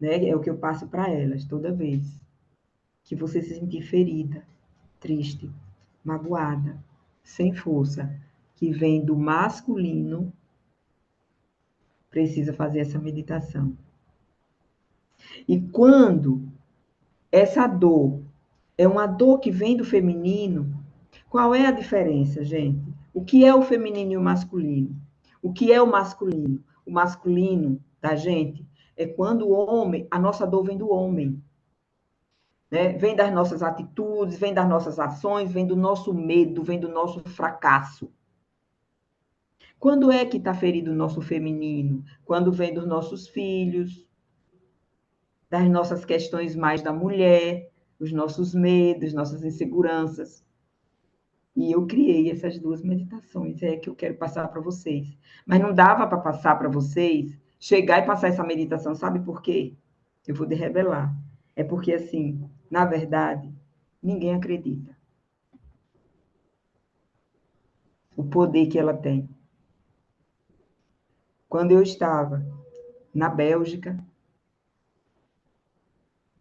né, é o que eu passo para elas, toda vez que você se sentir ferida, triste, magoada, sem força, que vem do masculino, precisa fazer essa meditação. E quando essa dor é uma dor que vem do feminino, qual é a diferença, gente? O que é o feminino e o masculino? O que é o masculino? O masculino da gente é quando o homem, a nossa dor vem do homem. Né? Vem das nossas atitudes, vem das nossas ações, vem do nosso medo, vem do nosso fracasso. Quando é que está ferido o nosso feminino? Quando vem dos nossos filhos, das nossas questões mais da mulher, os nossos medos, nossas inseguranças. E eu criei essas duas meditações, é que eu quero passar para vocês. Mas não dava para passar para vocês, chegar e passar essa meditação, sabe por quê? Eu vou te revelar. É porque, assim, na verdade, Ninguém acredita. O poder que ela tem. Quando eu estava na Bélgica,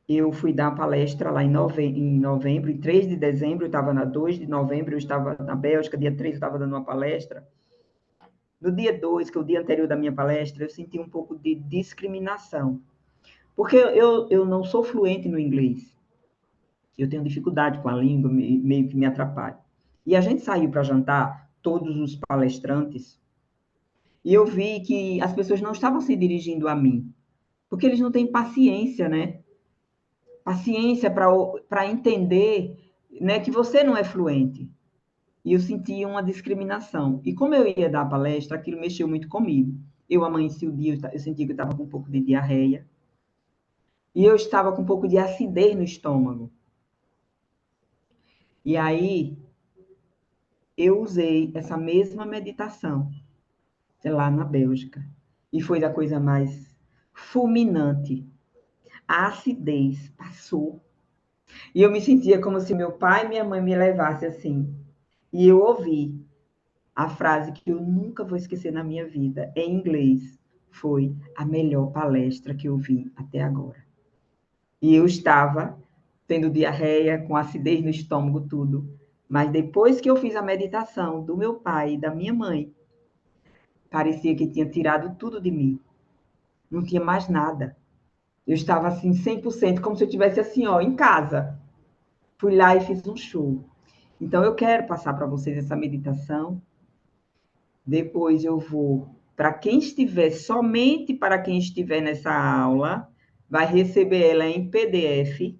eu fui dar uma palestra lá em novembro, em 3 de dezembro, eu estava na 2 de novembro, eu estava na Bélgica, dia 3 eu estava dando uma palestra. No dia 2, que é o dia anterior da minha palestra, eu senti um pouco de discriminação. Porque eu não sou fluente no inglês. Eu tenho dificuldade com a língua, meio que me atrapalha. E a gente saiu para jantar, todos os palestrantes, e eu vi que as pessoas não estavam se dirigindo a mim, porque eles não têm paciência, né? Paciência para entender, né, que você não é fluente. E eu senti uma discriminação. E como eu ia dar a palestra, aquilo mexeu muito comigo. Eu amanheci o dia, eu senti que eu estava com um pouco de diarreia. E eu estava com um pouco de acidez no estômago. E aí, eu usei essa mesma meditação, sei lá, na Bélgica. E foi da coisa mais fulminante. A acidez passou. E eu me sentia como se meu pai e minha mãe me levassem assim. E eu ouvi a frase que eu nunca vou esquecer na minha vida, em inglês. Foi a melhor palestra que eu vi até agora. E eu estava tendo diarreia, com acidez no estômago, tudo. Mas depois que eu fiz a meditação do meu pai e da minha mãe, parecia que tinha tirado tudo de mim. Não tinha mais nada. Eu estava assim, 100%, como se eu estivesse assim, ó, em casa. Fui lá e fiz um show. Então, eu quero passar para vocês essa meditação. Depois eu vou, para quem estiver, somente para quem estiver nessa aula, vai receber ela em PDF,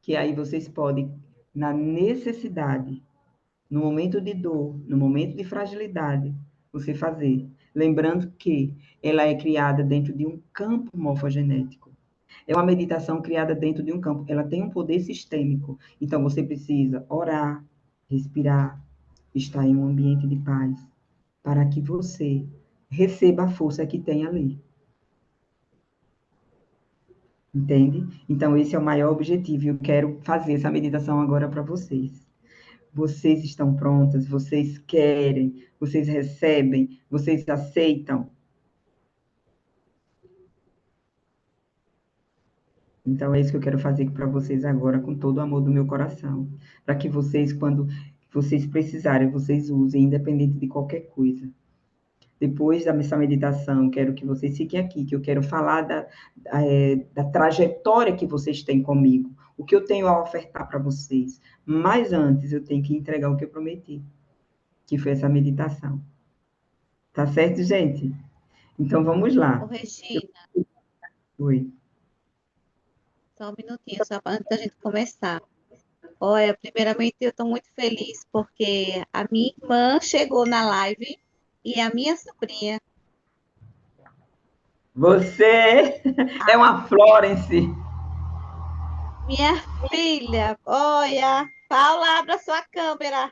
que aí vocês podem, na necessidade, no momento de dor, no momento de fragilidade, você fazer. Lembrando que ela é criada dentro de um campo morfogenético. É uma meditação criada dentro de um campo. Ela tem um poder sistêmico. Então, você precisa orar, respirar, estar em um ambiente de paz, para que você receba a força que tem ali. Entende? Então, esse é o maior objetivo. Eu quero fazer essa meditação agora para vocês. Vocês estão prontas, vocês querem, vocês recebem, vocês aceitam. Então, é isso que eu quero fazer para vocês agora, com todo o amor do meu coração. Para que vocês, quando vocês precisarem, vocês usem, independente de qualquer coisa. Depois dessa meditação, quero que vocês fiquem aqui, que eu quero falar da trajetória que vocês têm comigo, o que eu tenho a ofertar para vocês. Mas antes, eu tenho que entregar o que eu prometi, que foi essa meditação. Tá certo, gente? Então, vamos Ô, lá. Regina, Oi. só um minutinho, só antes da gente começar. Olha, primeiramente eu estou muito feliz porque a minha irmã chegou na live e a minha sobrinha, Você é uma Florence. minha filha, olha, Paula, abra sua câmera.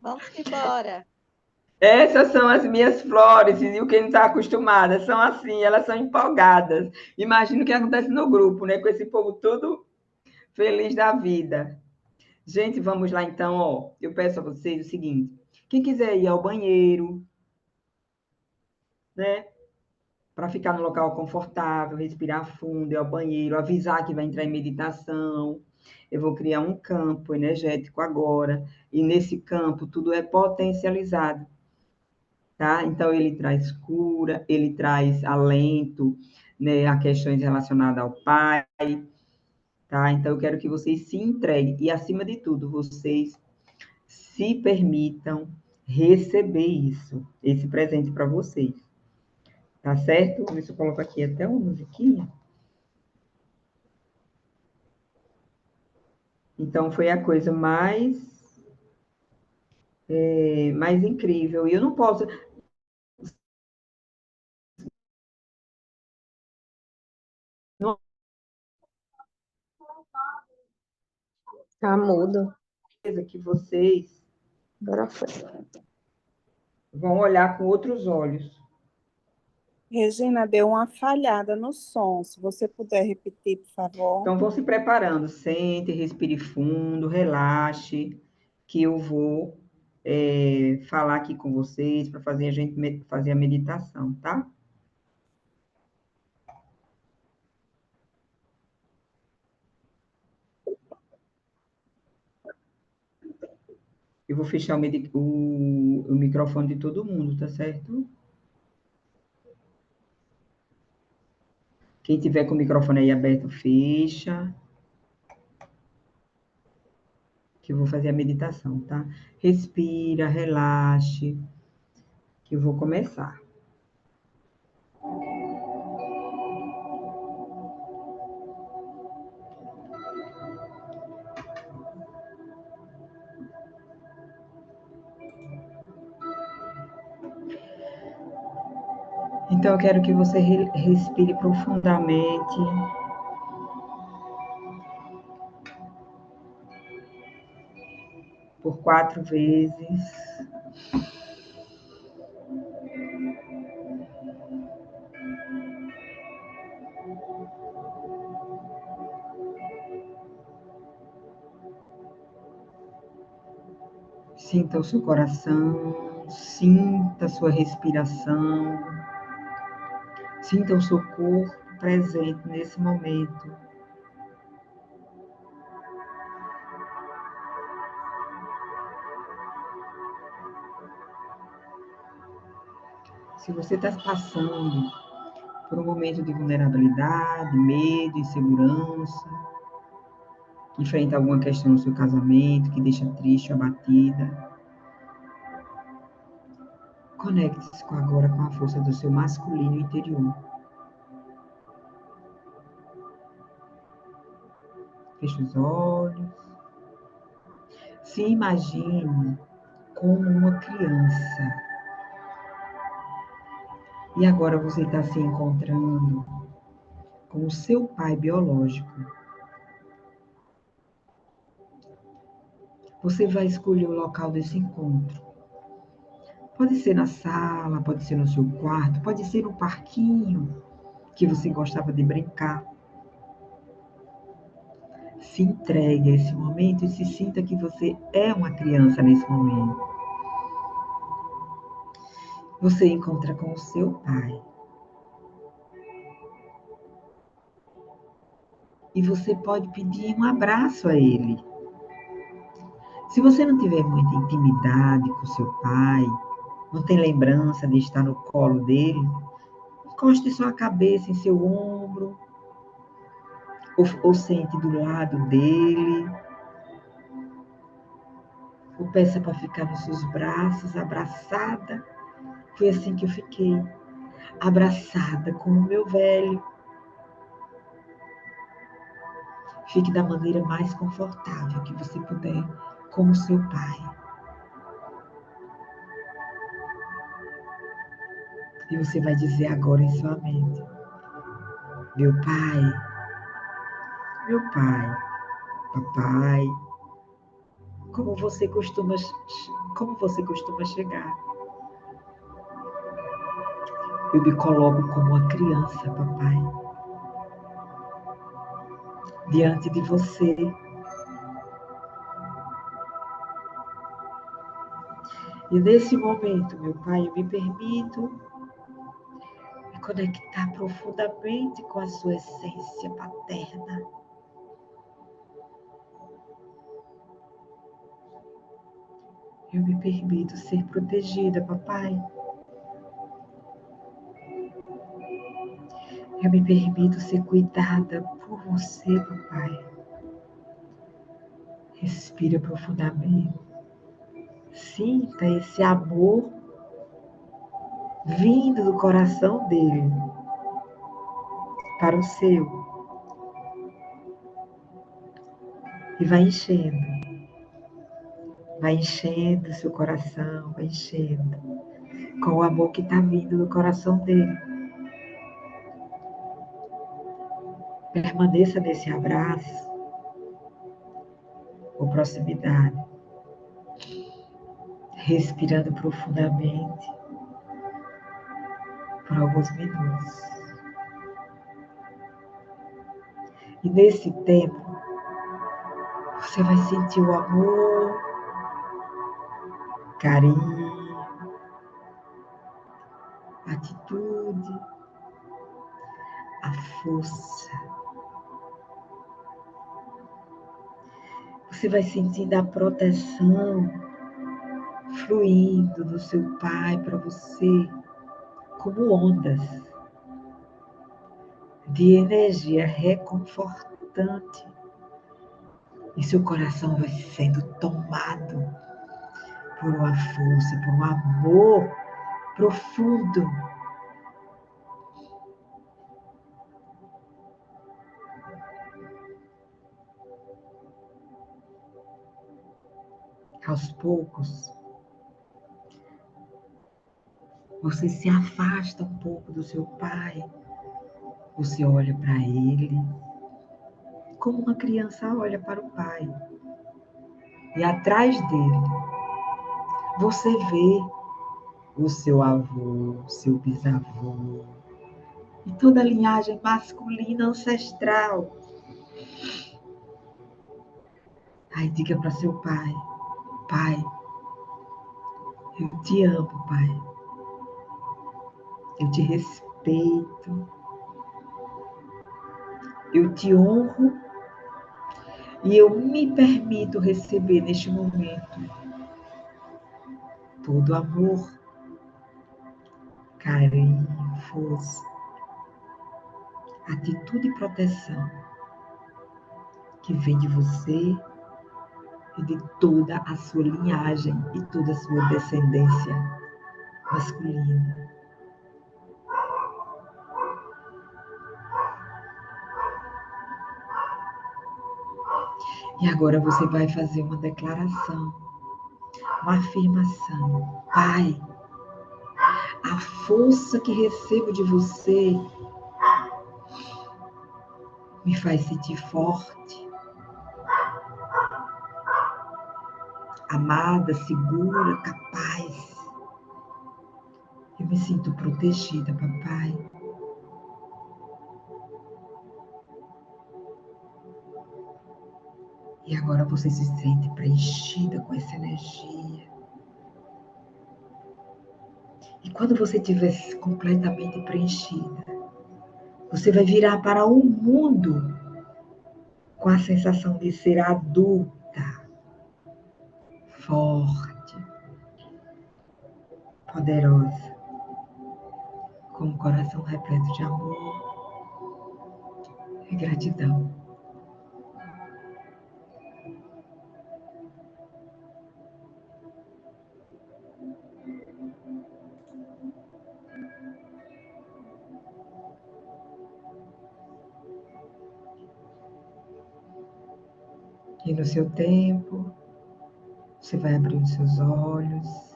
Vamos embora. Essas são as minhas flores, e o que não está acostumada, são assim, elas são empolgadas. Imagina o que acontece no grupo, né? Com esse povo todo feliz da vida. Gente, vamos lá então, ó. Eu peço a vocês o seguinte: quem quiser ir ao banheiro, né? Para ficar no local confortável, respirar fundo, ir ao banheiro, avisar que vai entrar em meditação. Eu vou criar um campo energético agora, e nesse campo tudo é potencializado. Tá? Então, ele traz cura, ele traz alento, né, a questões relacionadas ao pai, tá? Então, eu quero que vocês se entreguem e, acima de tudo, vocês se permitam receber isso, esse presente para vocês, tá certo? Vamos ver se eu coloco aqui até uma musiquinha. Então, foi a coisa mais incrível. E eu não posso... Não Tá mudo. é que vocês Agora foi. vão olhar com outros olhos. Regina, deu uma falhada no som. Se você puder repetir, por favor. Então, vão se preparando. Sente, respire fundo, relaxe, que eu vou falar aqui com vocês para fazer a gente fazer a meditação, tá? Eu vou fechar o microfone de todo mundo, tá certo? Quem tiver com o microfone aí aberto, fecha. Que eu vou fazer a meditação, tá? Respira, relaxe, que eu vou começar. Então, eu quero que você respire profundamente. Por 4 vezes. Sinta o seu coração, sinta a sua respiração, sinta o seu corpo presente nesse momento. Se você está passando por um momento de vulnerabilidade, medo, insegurança, enfrenta alguma questão no seu casamento que deixa triste ou abatida, conecte-se agora com a força do seu masculino interior. Feche os olhos. Se imagine como uma criança. E agora você está se encontrando com o seu pai biológico. Você vai escolher o local desse encontro. Pode ser na sala, pode ser no seu quarto, pode ser no parquinho que você gostava de brincar. Se entregue a esse momento e se sinta que você é uma criança nesse momento. Você encontra com o seu pai. E você pode pedir um abraço a ele. Se você não tiver muita intimidade com seu pai, não tem lembrança de estar no colo dele, encoste sua cabeça em seu ombro, ou sente do lado dele, ou peça para ficar nos seus braços, abraçada. Foi assim que eu fiquei, abraçada com o meu velho. Fique da maneira mais confortável que você puder com o seu pai. E você vai dizer agora em sua mente: meu pai, papai, como você costuma chegar? Eu me coloco como uma criança, papai, diante de você. E nesse momento, meu pai, eu me permito me conectar profundamente com a sua essência paterna. Eu me permito ser protegida, papai. Eu me permito ser cuidada por você, papai. Respira profundamente. Sinta esse amor vindo do coração dele para o seu. E vai enchendo seu coração, vai enchendo com o amor que está vindo do coração dele. Permaneça nesse abraço com proximidade, respirando profundamente, por alguns minutos. E nesse tempo, você vai sentir o amor, carinho, atitude, a força. Você vai sentindo a proteção fluindo do seu Pai para você, como ondas de energia reconfortante. E seu coração vai sendo tomado por uma força, por um amor profundo. Aos poucos, você se afasta um pouco do seu Pai. Você olha para ele, como uma criança olha para o pai. E atrás dele, você vê o seu avô, o seu bisavô, e toda a linhagem masculina ancestral. Aí diga para seu pai: Pai, eu te amo, pai. Eu te respeito. Eu te honro. E eu me permito receber neste momento todo amor, carinho, força, atitude e proteção que vem de você e de toda a sua linhagem e toda a sua descendência masculina. E agora você vai fazer uma declaração, uma afirmação. Pai, a força que recebo de você me faz sentir forte, amada, segura, capaz. Eu me sinto protegida, papai. E agora você se sente preenchida com essa energia. E quando você estiver completamente preenchida, você vai virar para o mundo com a sensação de ser adulta, forte, poderosa, com um coração repleto de amor e gratidão. E no seu tempo, você vai abrindo seus olhos.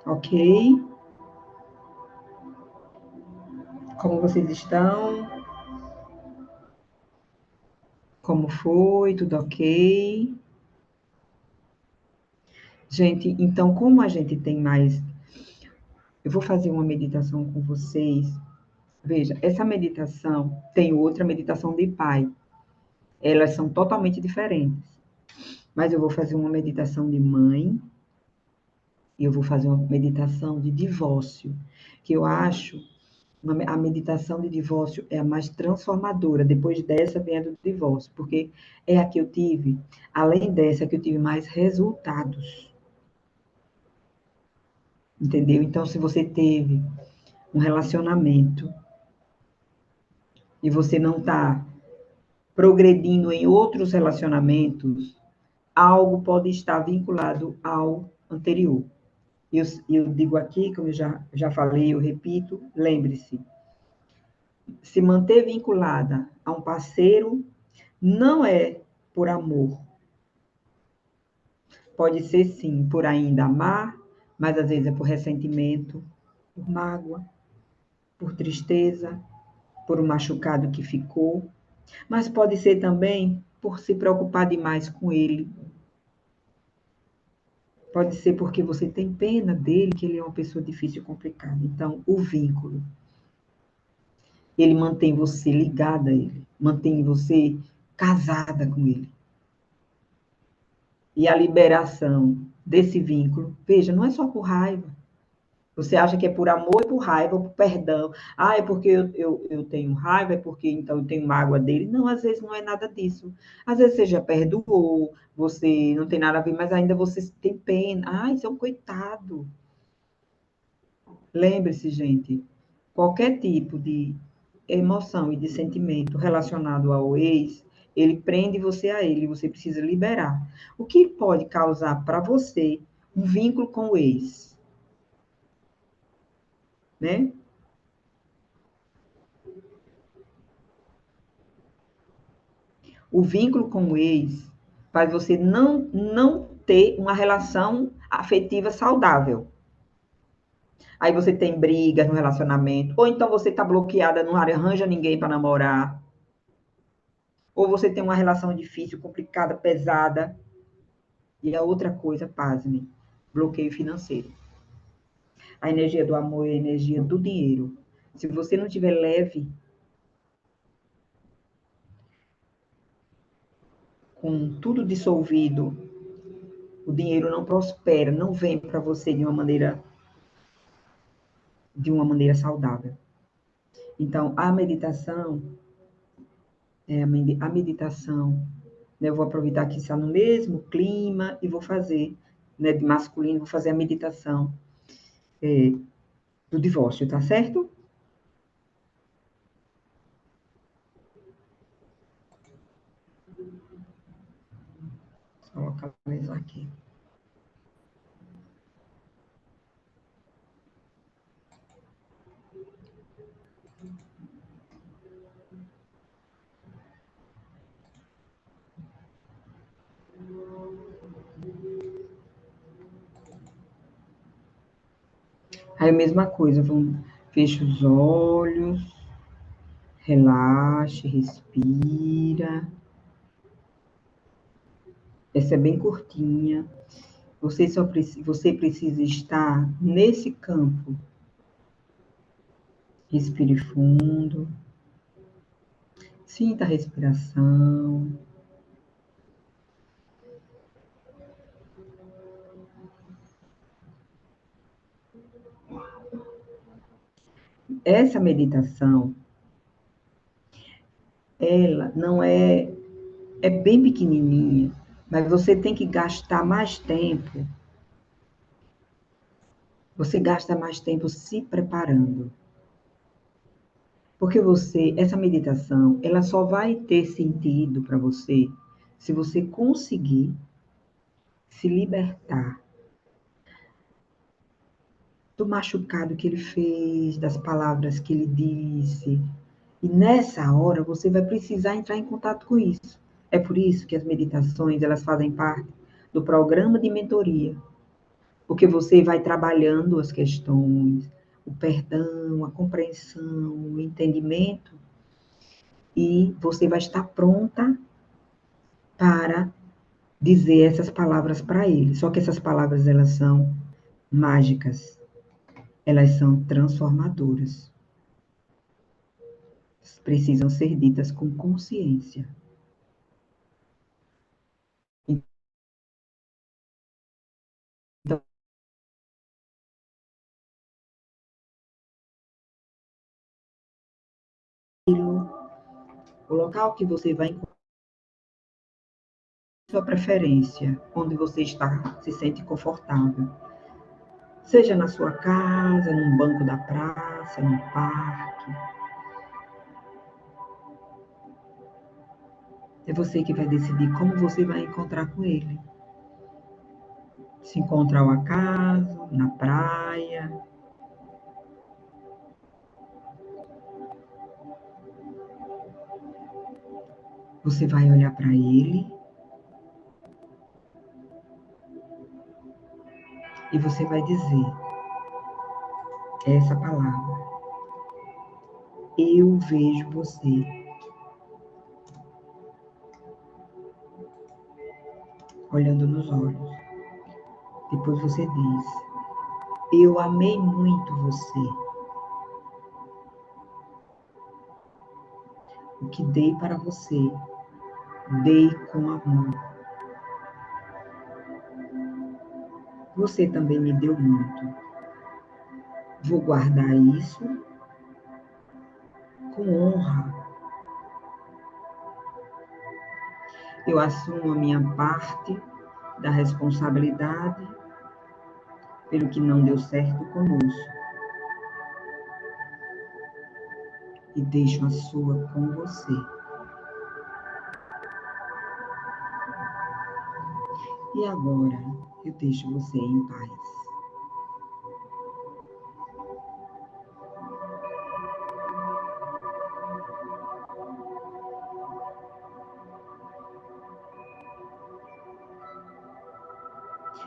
Ok? Como vocês estão? Como foi? Tudo ok? Gente, então, como a gente tem mais... Eu vou fazer uma meditação com vocês. Veja, essa meditação tem outra meditação de pai. Elas são totalmente diferentes. Mas eu vou fazer uma meditação de mãe e eu vou fazer uma meditação de divórcio, que eu acho a meditação de divórcio é a mais transformadora. Depois dessa vem a do divórcio, porque é a que eu tive, além dessa, que eu tive mais resultados. Entendeu? Então, se você teve um relacionamento e você não está progredindo em outros relacionamentos, algo pode estar vinculado ao anterior. Eu digo aqui, como eu já falei, eu repito, lembre-se, se manter vinculada a um parceiro não é por amor, Pode ser, sim, por ainda amar, mas às vezes é por ressentimento, por mágoa, por tristeza, por um machucado que ficou. Mas pode ser também por se preocupar demais com ele. Pode ser porque você tem pena dele, que ele é uma pessoa difícil e complicada. Então, o vínculo, ele mantém você ligada a ele, mantém você casada com ele. E a liberação desse vínculo, veja, não é só por raiva. Você acha que é por amor e por raiva, ou por perdão. Ah, é porque eu tenho raiva, é porque então eu tenho mágoa dele. Não, às vezes não é nada disso. Às vezes você já perdoou, você não tem nada a ver, mas ainda você tem pena. Ah, isso é um coitado. Lembre-se, gente, qualquer tipo de emoção e de sentimento relacionado ao ex, ele prende você a ele, você precisa liberar. O que pode causar para você um vínculo com o ex, né? O vínculo com o ex faz você não ter uma relação afetiva saudável. Aí você tem brigas no relacionamento, ou então você está bloqueada, não arranja ninguém para namorar, ou você tem uma relação difícil, complicada, pesada. E a outra coisa, pasme, bloqueio financeiro. A energia do amor é a energia do dinheiro. Se você não tiver leve com tudo dissolvido, o dinheiro não prospera, não vem para você de uma maneira saudável. Então, a meditação, a meditação, né, eu vou aproveitar que está no mesmo clima e vou fazer, né, de masculino, vou fazer a meditação do divórcio, tá certo? Só localizar aqui. Aí a mesma coisa, fecha os olhos, relaxe, respira. Essa é bem curtinha. Você precisa estar nesse campo. Respire fundo. Sinta a respiração. Essa meditação, ela não é bem pequenininha, mas você tem que gastar mais tempo. Você gasta mais tempo se preparando. Porque essa meditação, ela só vai ter sentido para você se você conseguir se libertar do machucado que ele fez, das palavras que ele disse. E nessa hora você vai precisar entrar em contato com isso. É por isso que as meditações, elas fazem parte do programa de mentoria, porque você vai trabalhando as questões, o perdão, a compreensão, o entendimento, e você vai estar pronta para dizer essas palavras para ele. Só que essas palavras, elas são mágicas, elas são transformadoras. Precisam ser ditas com consciência. Então, o local que você vai encontrar sua preferência, onde você está, se sente confortável. Seja na sua casa, num banco da praça, num parque. É você que vai decidir como você vai encontrar com ele. Se encontra ao acaso, na praia. Você vai olhar para ele E você vai dizer essa palavra. Eu vejo você. Olhando nos olhos. Depois você diz, eu amei muito você. O que dei para você, dei com amor. Você também me deu muito. Vou guardar isso com honra. Eu assumo a minha parte da responsabilidade pelo que não deu certo conosco. E deixo a sua com você. E agora eu deixo você em paz.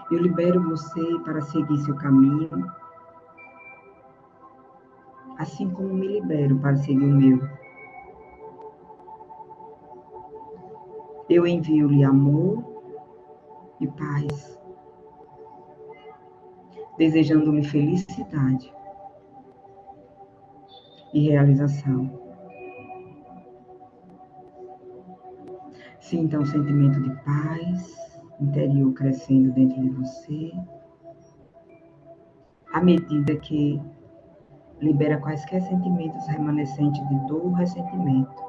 Eu libero você para seguir seu caminho, assim como me libero para seguir o meu. Eu envio-lhe amor e paz, desejando-lhe felicidade e realização. Sinta um sentimento de paz interior crescendo dentro de você, à medida que libera quaisquer sentimentos remanescentes de dor ou ressentimento.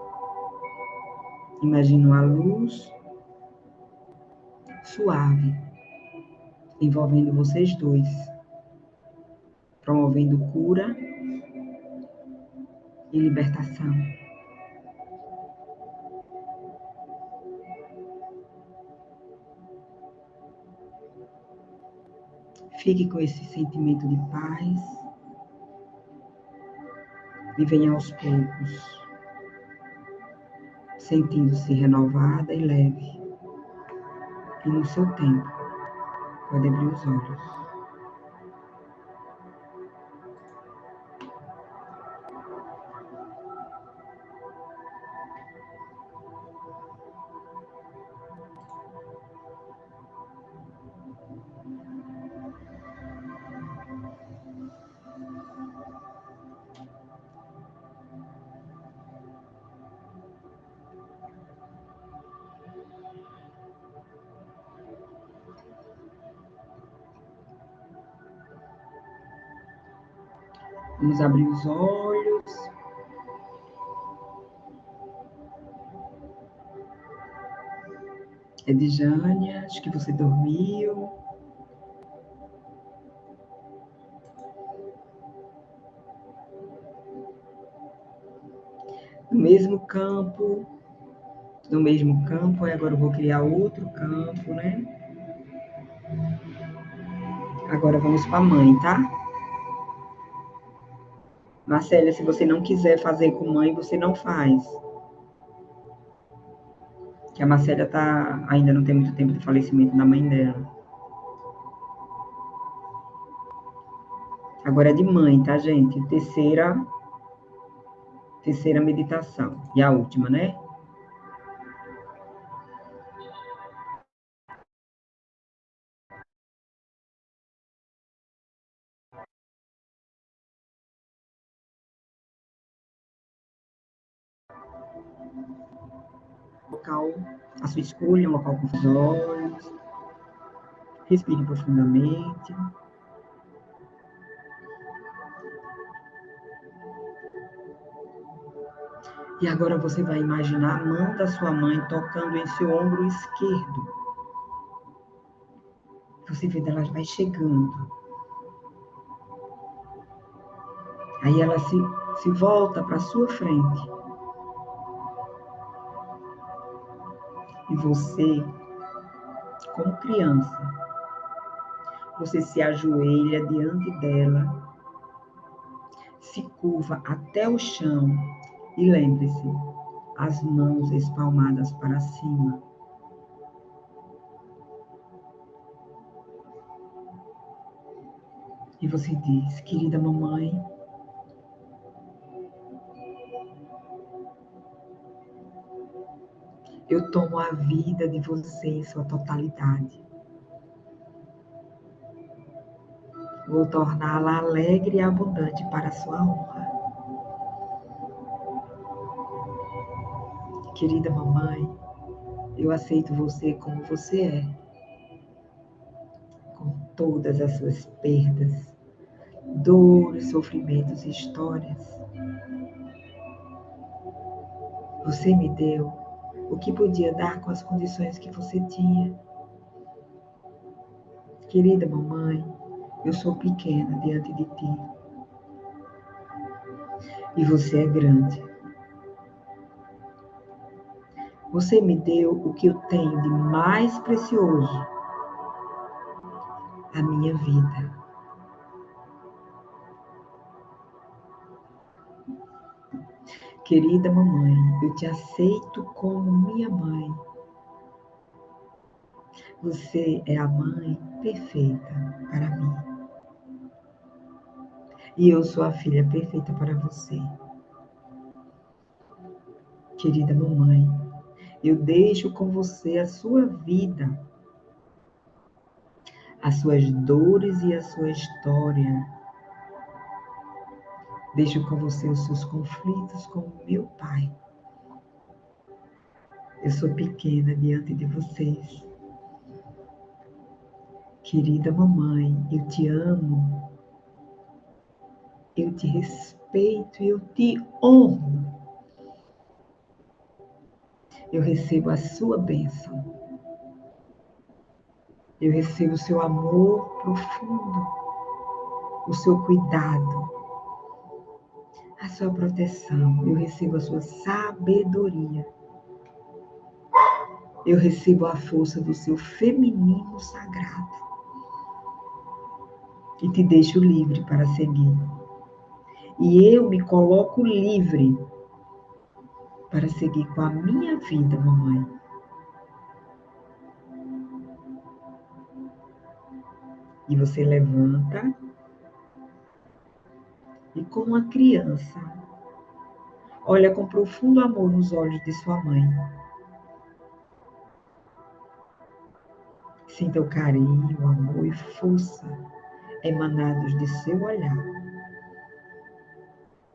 Imagine uma luz suave envolvendo vocês dois, promovendo cura e libertação. Fique com esse sentimento de paz e venha aos poucos, sentindo-se renovada e leve. E no seu tempo, pode abrir os olhos. Vamos abrir os olhos. Edjânia, acho que você dormiu. No mesmo campo, e agora eu vou criar outro campo, né? Agora vamos para a mãe, tá? Marcélia, se você não quiser fazer com mãe, você não faz. Que a Marcélia ainda não tem muito tempo de falecimento da mãe dela. Agora é de mãe, tá, gente? Terceira meditação. E a última, né? Local, a sua escolha, um local com os olhos. Respire profundamente. E agora você vai imaginar a mão da sua mãe tocando em seu ombro esquerdo. Você vê ela vai chegando. Aí ela se volta para a sua frente. E você, como criança, você se ajoelha diante dela, se curva até o chão e lembre-se, as mãos espalmadas para cima. E você diz: querida mamãe, eu tomo a vida de você em sua totalidade. Vou torná-la alegre e abundante para a sua honra. Querida mamãe, eu aceito você como você é, com todas as suas perdas, dores, sofrimentos e histórias. Você me deu o que podia dar com as condições que você tinha. Querida mamãe, eu sou pequena diante de ti e você é grande. Você me deu o que eu tenho de mais precioso, a minha vida. Querida mamãe, eu te aceito como minha mãe. Você é a mãe perfeita para mim. E eu sou a filha perfeita para você. Querida mamãe, eu deixo com você a sua vida, as suas dores e a sua história. Deixo com você os seus conflitos com meu pai. Eu sou pequena diante de vocês. Querida mamãe, eu te amo, eu te respeito, eu te honro. Eu recebo a sua bênção. Eu recebo o seu amor profundo, o seu cuidado, a sua proteção. Eu recebo a sua sabedoria. Eu recebo a força do seu feminino sagrado. E te deixo livre para seguir. E eu me coloco livre para seguir com a minha vida, mamãe. E você levanta e, como uma criança, olha com profundo amor nos olhos de sua mãe. Sinta o carinho, o amor e força emanados de seu olhar.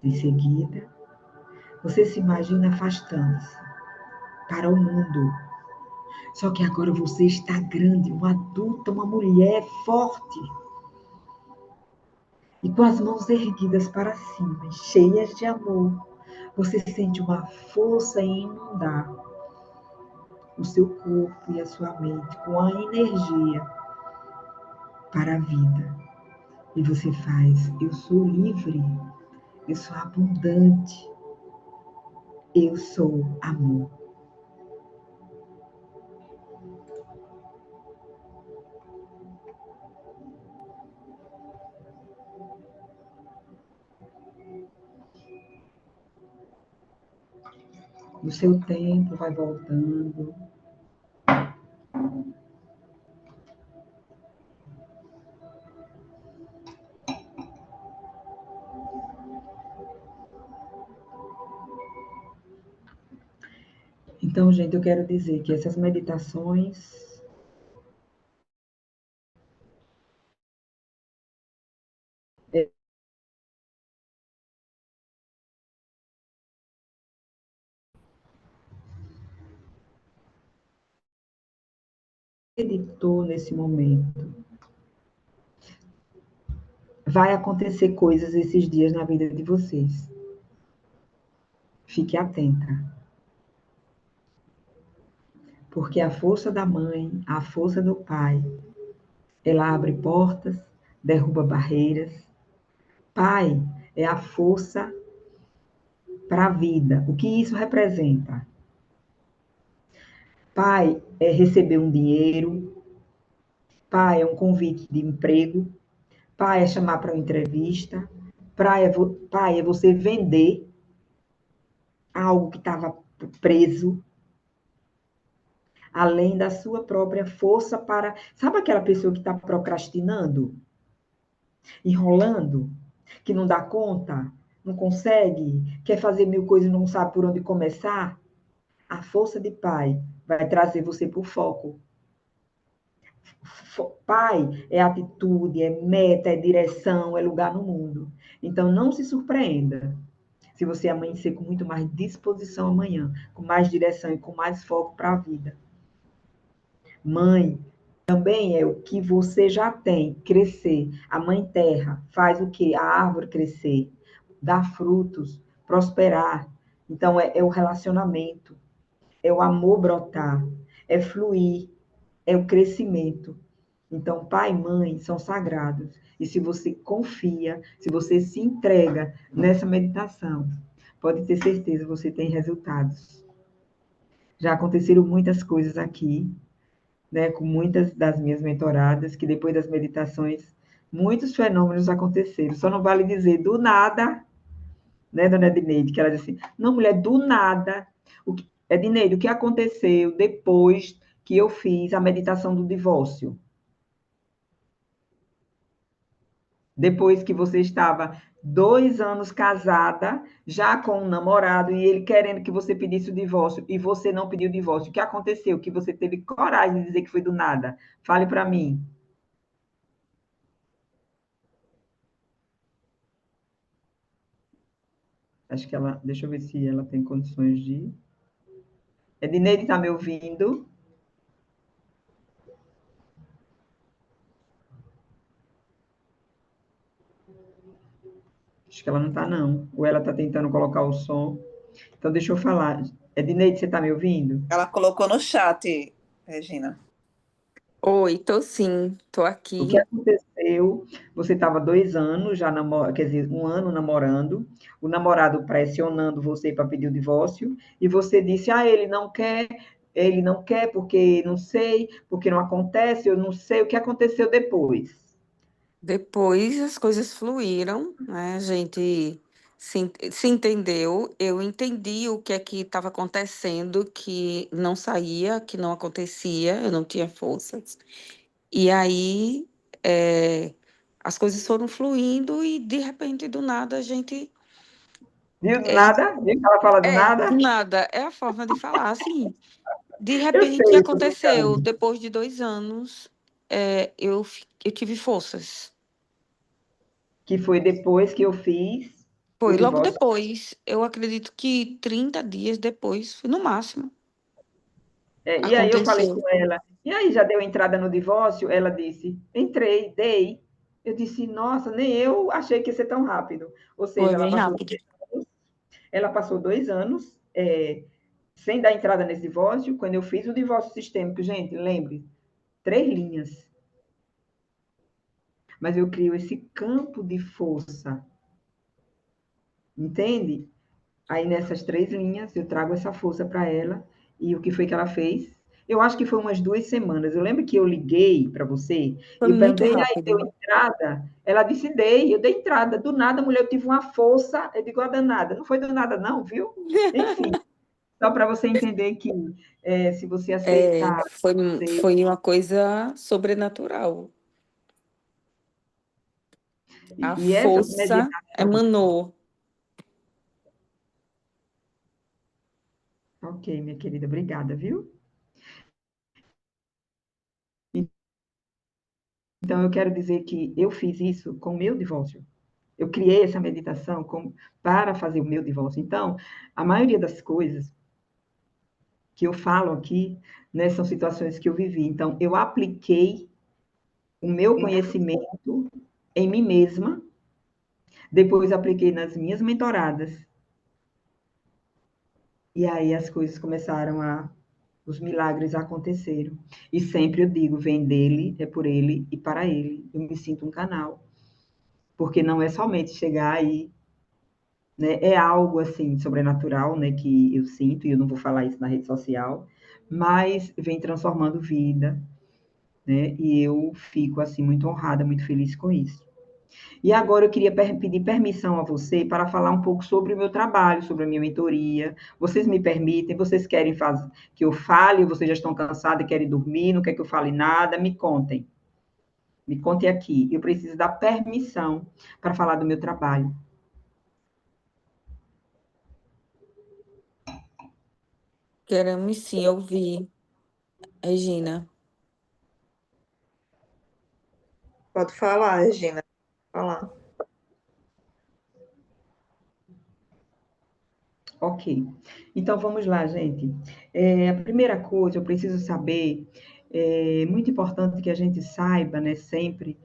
Em seguida, você se imagina afastando-se para o mundo. Só que agora você está grande, uma adulta, uma mulher forte. E com as mãos erguidas para cima, cheias de amor, você sente uma força em inundar o seu corpo e a sua mente com a energia para a vida. E você faz: eu sou livre, eu sou abundante, eu sou amor. O seu tempo vai voltando. Então, gente, eu quero dizer que essas meditações meditou nesse momento. Vai acontecer coisas esses dias na vida de vocês. Fique atenta. Porque a força da mãe, a força do pai, ela abre portas, derruba barreiras. Pai é a força para a vida. O que isso representa? Pai é receber um dinheiro. Pai é um convite de emprego. Pai é chamar para uma entrevista. Pai é você vender algo que estava preso, além da sua própria força para... Sabe aquela pessoa que está procrastinando? enrolando, que não dá conta, não consegue, quer fazer mil coisas e não sabe por onde começar, a força de pai vai trazer você para o foco. Pai é atitude, é meta, é direção, é lugar no mundo. Então, não se surpreenda se você amanhecer com muito mais disposição amanhã, com mais direção e com mais foco para a vida. Mãe também é o que você já tem, crescer. A mãe terra faz o quê? A árvore crescer, dar frutos, prosperar. Então, é o relacionamento, é o amor brotar, é fluir, é o crescimento. Então, pai e mãe são sagrados. E se você confia, se você se entrega nessa meditação, pode ter certeza, você tem resultados. Já aconteceram muitas coisas aqui, né, com muitas das minhas mentoradas, que depois das meditações, muitos fenômenos aconteceram. Só não vale dizer do nada, né, dona Edneide, que ela disse assim, não, mulher, do nada. Edneide, o que aconteceu depois que eu fiz a meditação do divórcio? Depois que você estava 2 anos casada, já com um namorado, e ele querendo que você pedisse o divórcio, e você não pediu o divórcio. O que aconteceu? Que você teve coragem de dizer que foi do nada. Fale para mim. Acho que ela... Deixa eu ver se ela tem condições de... Edneide, está me ouvindo? Acho que ela não está, não. Ou ela está tentando colocar o som. Então, deixa eu falar. Edneide, você está me ouvindo? Ela colocou no chat, Regina. Oi, tô sim, tô O que aqui. aconteceu? Você estava 2 anos já quer dizer, 1 ano namorando, o namorado pressionando você para pedir o divórcio, e você disse, ele não quer porque não sei, porque não acontece, eu não sei o que aconteceu depois. Depois as coisas fluíram, né? A gente se entendeu, eu entendi o que é que estava acontecendo, que não saía, que não acontecia, eu não tinha forças. E aí as coisas foram fluindo e de repente, do nada, a gente. Viu do É, nada? Viu que ela fala do do nada? nada, é a forma de falar, assim. De Eu repente sei, eu tô aconteceu, brincando. depois de 2 anos, eu tive forças. Que foi depois que eu fiz o Foi logo divórcio. depois. Eu acredito que 30 dias depois, no máximo, E aí eu falei aconteceu. com ela, e aí, já deu entrada no divórcio? Ela disse, entrei, dei. Eu disse, nossa, nem eu achei que ia ser tão rápido. Ou Foi seja, bem rápido. ela passou 2 anos sem dar entrada nesse divórcio. Quando eu fiz o divórcio sistêmico, gente, lembre, 3 linhas. Mas eu crio esse campo de força, entende? Aí nessas 3 linhas eu trago essa força para ela. E o que foi que ela fez? Eu acho que foi umas 2 semanas. Eu lembro que eu liguei para você Foi e eu muito perguntei, e aí, deu rápido. entrada? Ela disse, dei, eu dei entrada. Do nada, mulher, eu tive uma força. Eu digo, a danada. Não foi do nada, não, viu? Enfim, só para você entender que se você É, aceitar, foi, você... foi uma coisa sobrenatural. A E essa força meditação... emanou. Ok, minha querida, obrigada, viu? Então, eu quero dizer que eu fiz isso com o meu divórcio. Eu criei essa meditação para fazer o meu divórcio. Então, a maioria das coisas que eu falo aqui, né, são situações que eu vivi. Então, eu apliquei o meu conhecimento em mim mesma, depois apliquei nas minhas mentoradas. E aí as coisas começaram os milagres aconteceram. E sempre eu digo, vem dele, é por ele e para ele. Eu me sinto um canal. Porque não é somente chegar aí, né? É algo assim sobrenatural, né, que eu sinto, e eu não vou falar isso na rede social, mas vem transformando vida, né? E eu fico assim muito honrada, muito feliz com isso. E agora eu queria pedir permissão a você para falar um pouco sobre o meu trabalho, sobre a minha mentoria. Vocês me permitem? Vocês querem que eu fale? Vocês já estão cansados e querem dormir? Não quer que eu fale nada? Me contem. Me conte aqui. Eu preciso da permissão para falar do meu trabalho. Queremos sim ouvir, Regina. Pode falar, Regina. Falar. Ok. Então, vamos lá, gente. A primeira coisa, eu preciso saber, é muito importante que a gente saiba, né, sempre,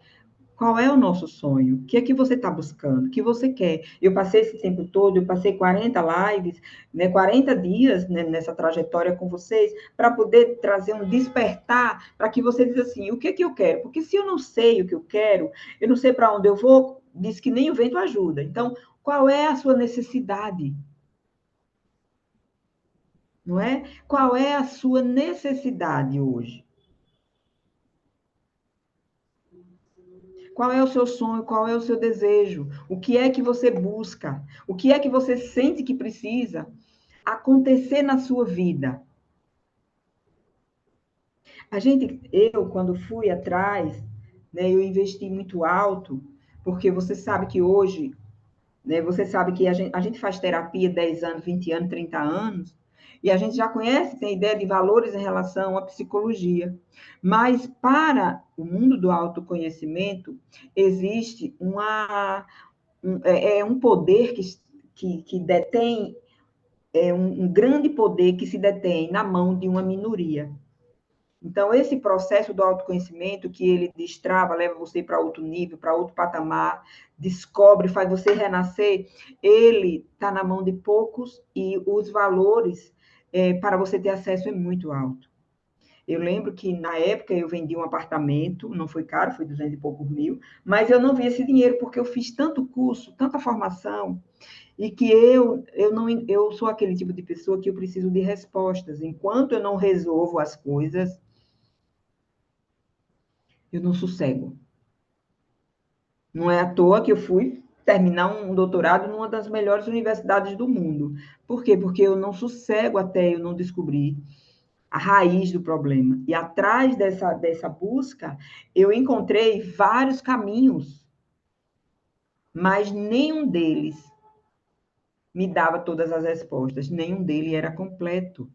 qual é o nosso sonho? O que é que você está buscando? O que você quer? Eu passei esse tempo todo, eu passei 40 lives, né, 40 dias, né, nessa trajetória com vocês, para poder trazer um despertar, para que você diga assim, o que é que eu quero? Porque se eu não sei o que eu não sei para onde eu vou, diz que nem o vento ajuda. Então, qual é a sua necessidade? Não é? Qual é a sua necessidade hoje? Qual é o seu sonho? Qual é o seu desejo? O que é que você busca? O que é que você sente que precisa acontecer na sua vida? Quando fui atrás, né, eu investi muito alto, porque você sabe que hoje, né, você sabe que a gente faz terapia 10 anos, 20 anos, 30 anos, e a gente já conhece, tem ideia de valores em relação à psicologia. Mas para o mundo do autoconhecimento, existe um poder que detém, um grande poder que se detém na mão de uma minoria. Então, esse processo do autoconhecimento, que ele destrava, leva você para outro nível, para outro patamar, descobre, faz você renascer, ele está na mão de poucos e os valores para você ter acesso é muito alto. Eu lembro que, na época, eu vendi um apartamento, não foi caro, foi 200 e poucos mil, mas eu não vi esse dinheiro porque eu fiz tanto curso, tanta formação, e que eu sou aquele tipo de pessoa que eu preciso de respostas. Enquanto eu não resolvo as coisas, eu não sossego. Não é à toa que eu fui terminar um doutorado numa das melhores universidades do mundo. Por quê? Porque eu não sossego até eu não descobrir a raiz do problema. E atrás dessa busca, eu encontrei vários caminhos, mas nenhum deles me dava todas as respostas, nenhum deles era completo.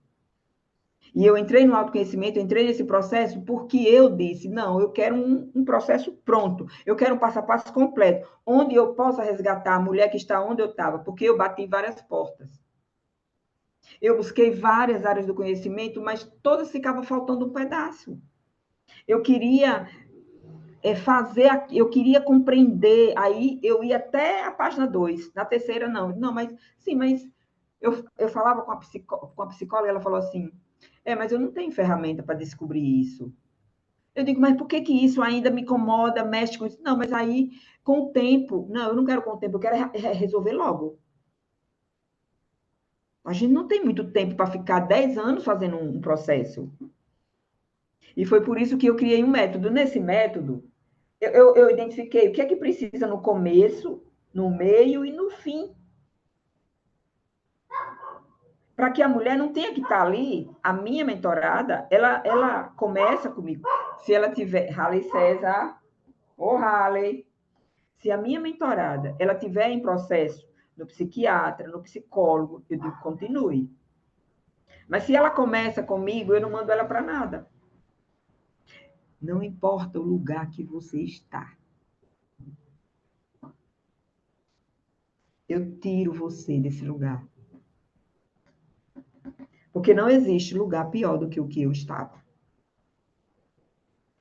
E eu entrei no autoconhecimento, eu entrei nesse processo porque eu disse, não, eu quero um processo pronto, eu quero um passo a passo completo, onde eu possa resgatar a mulher que está onde eu estava, porque eu bati várias portas. Eu busquei várias áreas do conhecimento, mas todas ficavam faltando um pedaço. Eu queria eu queria compreender, aí eu ia até a página 2, na terceira não. Não, mas sim, mas eu falava com a psicóloga, ela falou assim, mas eu não tenho ferramenta para descobrir isso. Eu digo, mas por que que isso ainda me incomoda, mexe com isso? Não, mas aí, com o tempo, não, eu não quero com o tempo, eu quero resolver logo. A gente não tem muito tempo para ficar 10 anos fazendo um processo. E foi por isso que eu criei um método. Nesse método, eu identifiquei o que é que precisa no começo, no meio e no fim. Para que a mulher não tenha que estar ali, a minha mentorada, ela começa comigo. Se ela tiver, Halley César, ou Halley, se a minha mentorada, ela tiver em processo no psiquiatra, no psicólogo, eu digo, continue. Mas se ela começa comigo, eu não mando ela para nada. Não importa o lugar que você está. Eu tiro você desse lugar. Porque não existe lugar pior do que o que eu estava.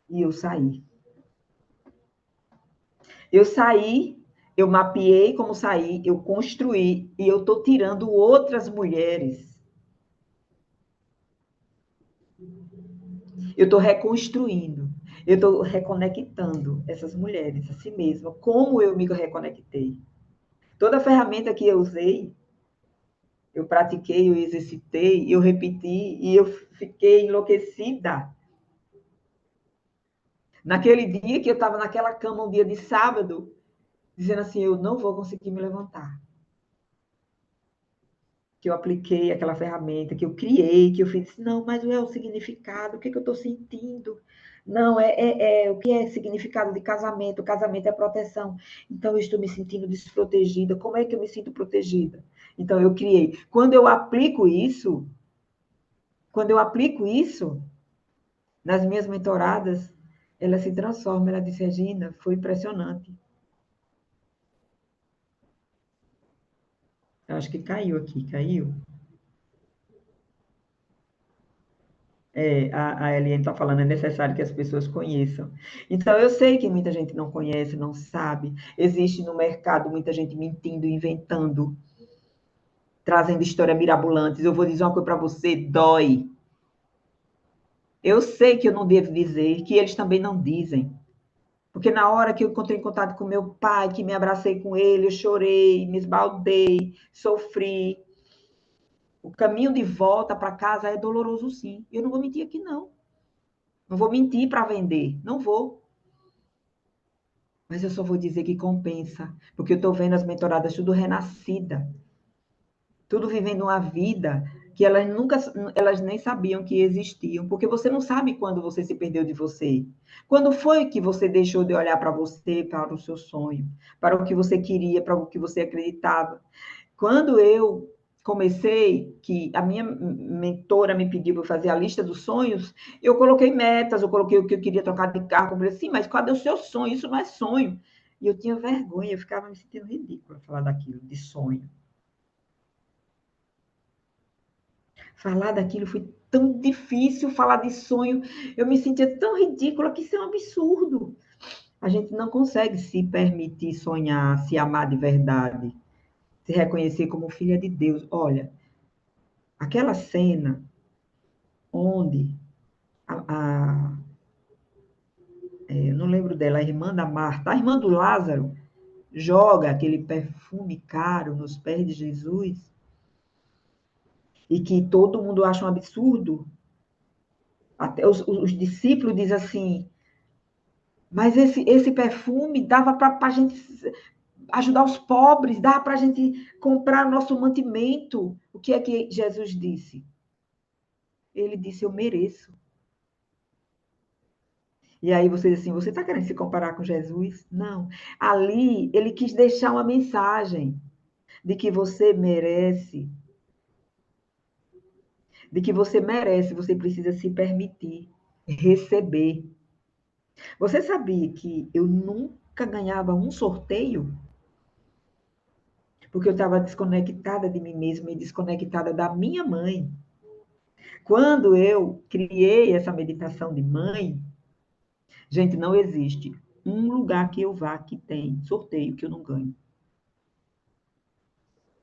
E eu saí. Eu saí, eu mapeei como saí, eu construí, e eu estou tirando outras mulheres. Eu estou reconstruindo. Eu estou reconectando essas mulheres a si mesma. Como eu me reconectei? Toda ferramenta que eu usei, eu pratiquei, eu exercitei, eu repeti, e eu fiquei enlouquecida. Naquele dia que eu estava naquela cama, um dia de sábado, dizendo assim, eu não vou conseguir me levantar. Que eu apliquei aquela ferramenta, que eu criei, que eu fiz, não, mas não é o significado, o que, que eu estou sentindo? Não, o que é significado de casamento? Casamento é proteção. Então, eu estou me sentindo desprotegida. Como é que eu me sinto protegida? Então, eu criei. Quando eu aplico isso nas minhas mentoradas, ela se transforma. Ela disse, Regina, foi impressionante. Eu acho que caiu aqui, caiu. A Eliane está falando, é necessário que as pessoas conheçam. Então, eu sei que muita gente não conhece, não sabe. Existe no mercado muita gente mentindo, inventando, trazendo histórias mirabolantes. Eu vou dizer uma coisa para você, dói. Eu sei que eu não devo dizer, que eles também não dizem. Porque na hora que eu encontrei em contato com meu pai, que me abracei com ele, eu chorei, me esbaldei, sofri. O caminho de volta para casa é doloroso, sim. Eu não vou mentir aqui, não. Não vou mentir para vender. Não vou. Mas eu só vou dizer que compensa. Porque eu estou vendo as mentoradas tudo renascida. Tudo vivendo uma vida que elas nem sabiam que existiam. Porque você não sabe quando você se perdeu de você. Quando foi que você deixou de olhar para você, para o seu sonho, para o que você queria, para o que você acreditava. Quando eu comecei, que a minha mentora me pediu para fazer a lista dos sonhos, eu coloquei metas, eu coloquei o que eu queria trocar de carro, eu falei assim, mas cadê o seu sonho? Isso não é sonho. E eu tinha vergonha, eu ficava me sentindo ridícula falar daquilo, de sonho. Falar daquilo foi tão difícil, falar de sonho, eu me sentia tão ridícula que isso é um absurdo. A gente não consegue se permitir sonhar, se amar de verdade, se reconhecer como filha de Deus. Olha, aquela cena onde eu não lembro dela, a irmã da Marta, a irmã do Lázaro, joga aquele perfume caro nos pés de Jesus e que todo mundo acha um absurdo. Até os discípulos dizem assim, mas esse perfume dava para a gente ajudar os pobres, dava para a gente comprar nosso mantimento. O que é que Jesus disse? Ele disse, eu mereço. E aí você diz assim, você está querendo se comparar com Jesus? Não. Ali, ele quis deixar uma mensagem de que você merece, você precisa se permitir receber. Você sabia que eu nunca ganhava um sorteio? Porque eu estava desconectada de mim mesma e desconectada da minha mãe. Quando eu criei essa meditação de mãe, gente, não existe um lugar que eu vá que tem sorteio que eu não ganho.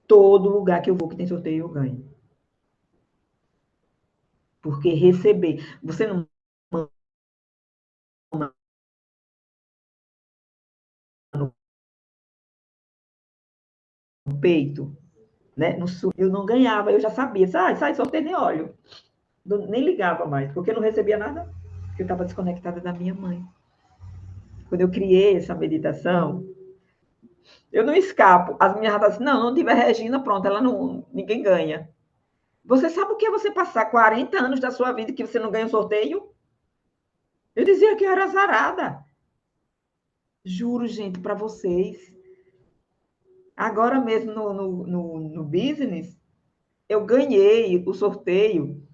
Todo lugar que eu vou que tem sorteio eu ganho. Porque receber, você não manda no peito, né? Eu não ganhava, eu já sabia. Sai, sorteio, nem olho. Nem ligava mais, porque eu não recebia nada, porque eu estava desconectada da minha mãe. Quando eu criei essa meditação, eu não escapo. As minhas ratas assim, não tiver Regina, pronto, ela não, ninguém ganha. Você sabe o que é você passar 40 anos da sua vida que você não ganha um sorteio? Eu dizia que eu era azarada. Juro, gente, para vocês. Agora mesmo no business, eu ganhei o sorteio.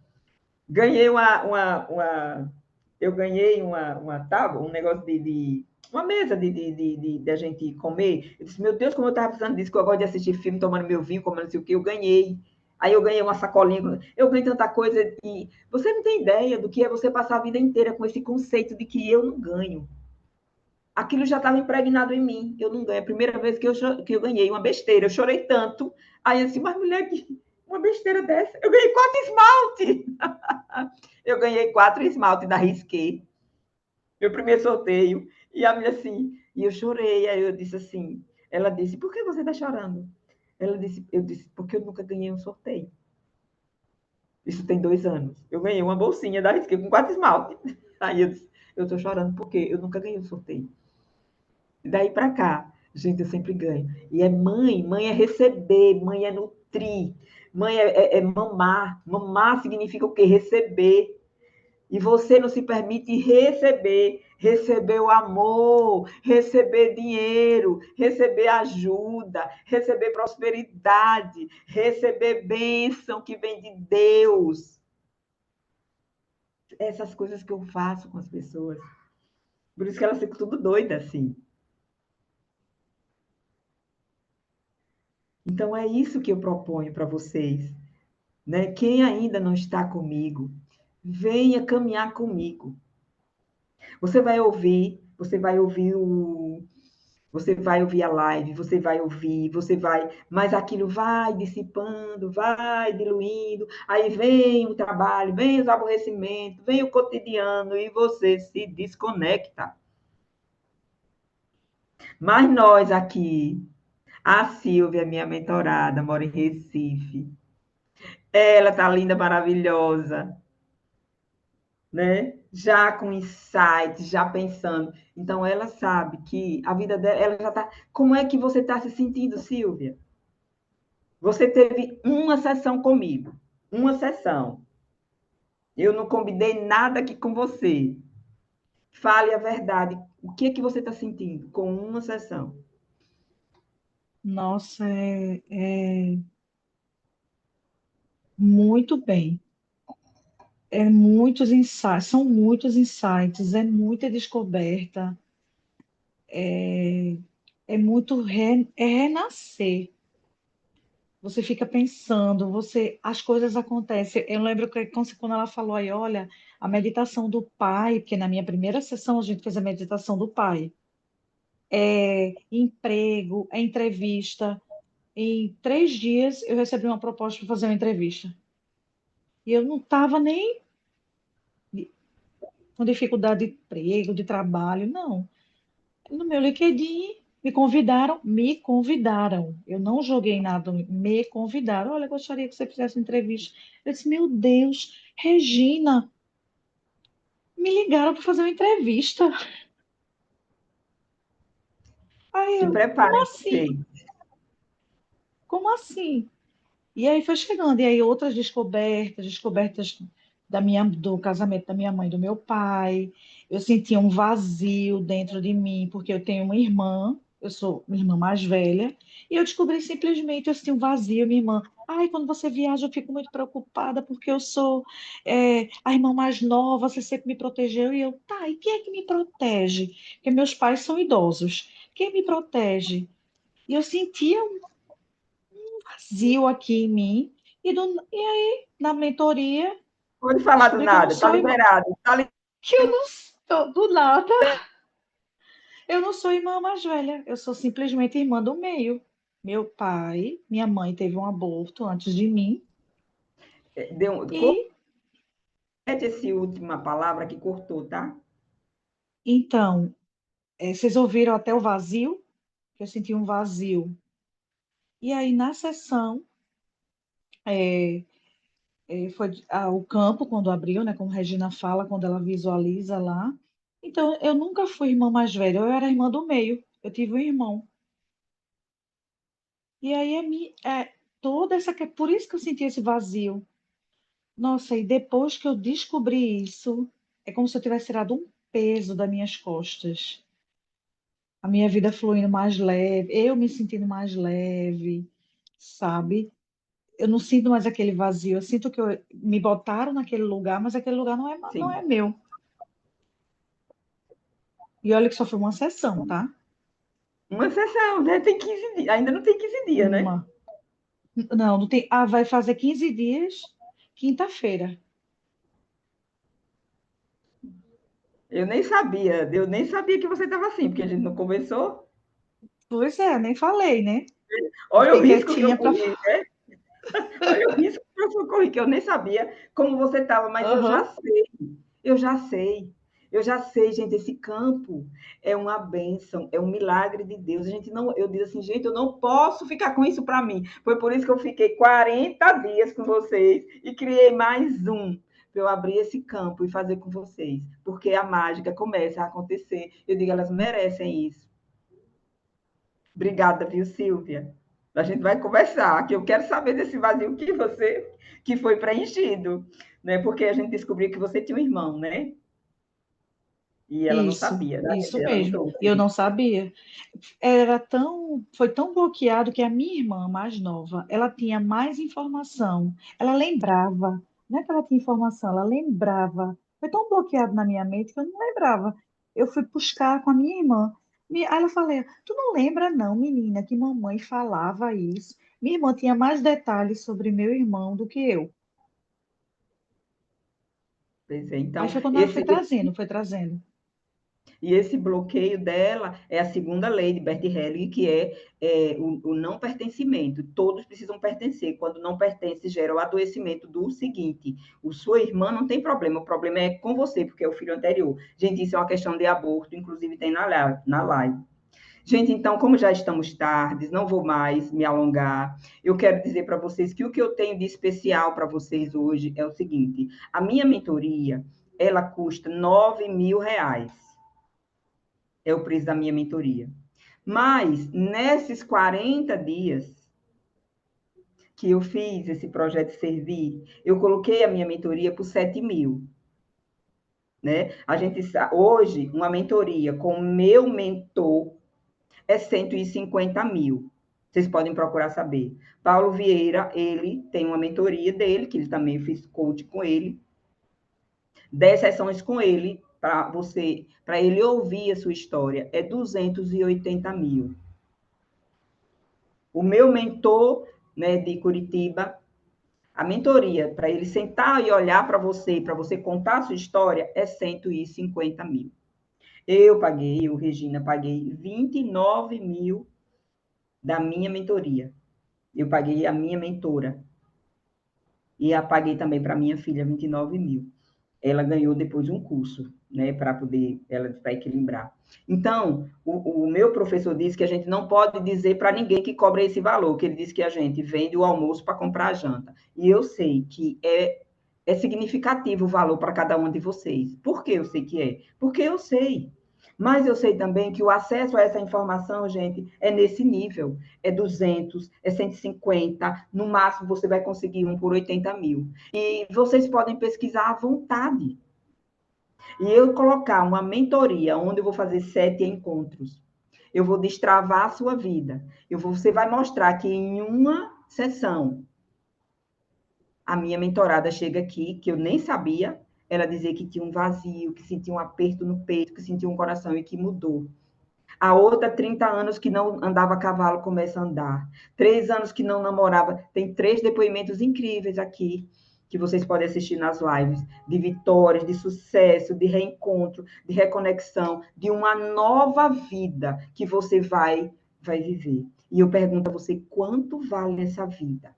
Ganhei eu ganhei uma tábua, um negócio uma mesa de a gente comer. Eu disse, meu Deus, como eu estava precisando disso, que eu gosto de assistir filme, tomando meu vinho, comendo não sei o que, eu ganhei. Aí eu ganhei uma sacolinha, eu ganhei tanta coisa e você não tem ideia do que é você passar a vida inteira com esse conceito de que eu não ganho. Aquilo já estava impregnado em mim, eu não ganho. É a primeira vez que eu ganhei uma besteira, eu chorei tanto. Aí assim, mas mulher, uma besteira dessa, eu ganhei 4 esmalte. Eu ganhei 4 esmalte da Risqué, meu primeiro sorteio. E a minha assim, e eu chorei. Aí eu disse assim, ela disse, por que você está chorando? Eu disse, porque eu nunca ganhei um sorteio. Isso tem 2 anos. Eu ganhei uma bolsinha da Risqué com 4 esmalte. Aí eu disse, eu estou chorando porque eu nunca ganhei um sorteio. Daí para cá, gente, eu sempre ganho. E é mãe é receber, mãe é nutrir, mãe é mamar. Mamar significa o quê? Receber. E você não se permite receber o amor, receber dinheiro, receber ajuda, receber prosperidade, receber bênção que vem de Deus. Essas coisas que eu faço com as pessoas. Por isso que elas ficam tudo doidas assim. Então é isso que eu proponho para vocês, né? Quem ainda não está comigo, venha caminhar comigo. Você vai ouvir você vai ouvir a live, você vai, mas aquilo vai dissipando, vai diluindo, aí vem o trabalho, vem os aborrecimentos, vem o cotidiano e você se desconecta. Mas nós aqui, a Silvia, minha mentorada, mora em Recife. Ela tá linda, maravilhosa, né? Já com insights, já pensando. Então, ela sabe que a vida dela, ela já está. Como é que você está se sentindo, Silvia? Você teve uma sessão comigo, uma sessão. Eu não combinei nada aqui com você. Fale a verdade. O que é que você está sentindo com uma sessão? Nossa, muito bem. São muitos insights, é muita descoberta, é, é renascer. Você fica pensando, as coisas acontecem. Eu lembro que quando ela falou aí, olha, a meditação do pai, porque na minha primeira sessão a gente fez a meditação do pai. É emprego, é entrevista. Em 3 dias eu recebi uma proposta para fazer uma entrevista. E eu não estava nem com dificuldade de emprego, de trabalho, não. No meu LinkedIn, me convidaram. Eu não joguei nada, me convidaram. Olha, eu gostaria que você fizesse uma entrevista. Eu disse, meu Deus, Regina, me ligaram para fazer uma entrevista. Aí Se eu, como preparem, assim? vocês. Como assim? E aí foi chegando, e aí outras descobertas do casamento da minha mãe e do meu pai. Eu sentia um vazio dentro de mim, porque eu tenho uma irmã, eu sou minha irmã mais velha, e eu descobri simplesmente, eu senti um vazio, minha irmã. Ai, quando você viaja, eu fico muito preocupada, porque eu sou a irmã mais nova, você sempre me protegeu, e eu, tá, e quem é que me protege? Porque meus pais são idosos. Quem me protege? E eu sentia vazio aqui em mim. E aí, na mentoria, Pode falar do descobri que eu não nada, está sou irmã, liberado. que eu não sou do nada. Eu não sou irmã mais velha, eu sou simplesmente irmã do meio. Meu pai, minha mãe teve um aborto antes de mim. E Correte essa última palavra que cortou, tá? então, vocês ouviram até o vazio? Eu senti um vazio. E aí, na sessão, é, foi o campo quando abriu, né? Como Regina fala, quando ela visualiza lá. Então, eu nunca fui irmã mais velha, eu era irmã do meio. Eu tive um irmão. E aí toda essa. Por isso que eu senti esse vazio. Nossa, e depois que eu descobri isso, é como se eu tivesse tirado um peso das minhas costas. A minha vida fluindo mais leve, eu me sentindo mais leve, sabe? Eu não sinto mais aquele vazio. Eu sinto que me botaram naquele lugar, mas aquele lugar não Sim. é meu. E olha que só foi uma sessão, tá? Uma sessão, né? Tem 15 dias. Ainda não tem 15 dias, né? Uma. Não, não tem. Ah, vai fazer 15 dias, quinta-feira. Eu nem sabia que você estava assim, porque a gente não conversou. Pois é, nem falei, né? Eu Olha o fiquei risco que eu quietinha para. corri, né? Olha o risco que eu corri, que eu nem sabia como você estava, mas Aham. eu já sei. Eu já sei, gente, esse campo é uma bênção, é um milagre de Deus. A gente não, eu digo assim, gente, eu não posso ficar com isso para mim. Foi por isso que eu fiquei 40 dias com vocês e criei mais um para eu abrir esse campo e fazer com vocês, porque a mágica começa a acontecer. Eu digo, elas merecem isso. Obrigada, viu, Silvia? A gente vai conversar, que eu quero saber desse vazio que foi preenchido. né? Porque a gente descobriu que você tinha um irmão, né? E ela não sabia, né? Isso Ela não mesmo. trouxe. E eu não sabia. Foi tão bloqueado que a minha irmã mais nova, ela tinha mais informação. Ela lembrava, não é que ela tinha informação, ela lembrava. Foi tão bloqueado na minha mente que eu não lembrava. Eu fui buscar com a minha irmã. Aí ela falou, tu não lembra não, menina, que mamãe falava isso. Minha irmã tinha mais detalhes sobre meu irmão do que eu. Pois é, Aí então, foi quando ela foi trazendo. e esse bloqueio dela é a segunda lei de Bert Helling, que é o não pertencimento. Todos precisam pertencer. Quando não pertence, gera o adoecimento do seguinte: sua irmã não tem problema, o problema é com você, porque é o filho anterior. Gente, isso é uma questão de aborto, inclusive tem na live. Gente, então, como já estamos tardes, não vou mais me alongar. Eu quero dizer para vocês que o que eu tenho de especial para vocês hoje é o seguinte: a minha mentoria, ela custa R$ 9.000. É o preço da minha mentoria. Mas, nesses 40 dias que eu fiz esse projeto servir, eu coloquei a minha mentoria por 7.000. Né? Hoje, uma mentoria com o meu mentor é 150.000. Vocês podem procurar saber. Paulo Vieira, ele tem uma mentoria dele, que ele também fez coach com ele, 10 sessões com ele, para ele ouvir a sua história, é 280.000. O meu mentor, né, de Curitiba, a mentoria, para ele sentar e olhar para você contar a sua história, é 150.000. Eu, Regina, paguei 29.000 da minha mentoria. Eu paguei a minha mentora. E paguei também para minha filha 29.000. Ela ganhou depois um curso, né, para poder, para equilibrar. Então, o meu professor disse que a gente não pode dizer para ninguém que cobra esse valor, que ele disse que a gente vende o almoço para comprar a janta. E eu sei que é significativo o valor para cada um de vocês. Por que eu sei que é? Porque eu sei. Mas eu sei também que o acesso a essa informação, gente, é nesse nível. É 200, é 150, no máximo você vai conseguir um por 80.000. E vocês podem pesquisar à vontade. E eu colocar uma mentoria, onde eu vou fazer 7 encontros. Eu vou destravar a sua vida. Você vai mostrar que em uma sessão, a minha mentorada chega aqui, que eu nem sabia, ela dizia que tinha um vazio, que sentia um aperto no peito, que sentia um coração e que mudou. A outra, 30 anos que não andava a cavalo, começa a andar. 3 anos que não namorava. Tem 3 depoimentos incríveis aqui, que vocês podem assistir nas lives, de vitórias, de sucesso, de reencontro, de reconexão, de uma nova vida que você vai viver. E eu pergunto a você, quanto vale essa vida?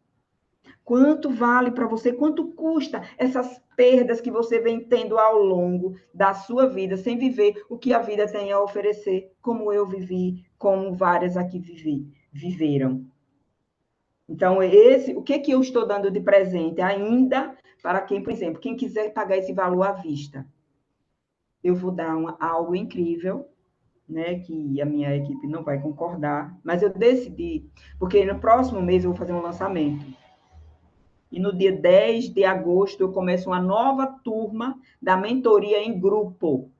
Quanto vale para você? Quanto custa essas perdas que você vem tendo ao longo da sua vida, sem viver o que a vida tem a oferecer, como eu vivi, como várias aqui viveram. Então, o que eu estou dando de presente ainda para quem, por exemplo, quem quiser pagar esse valor à vista? Eu vou dar algo incrível, né, que a minha equipe não vai concordar, mas eu decidi, porque no próximo mês eu vou fazer um lançamento. E no dia 10 de agosto eu começo uma nova turma da mentoria em grupo.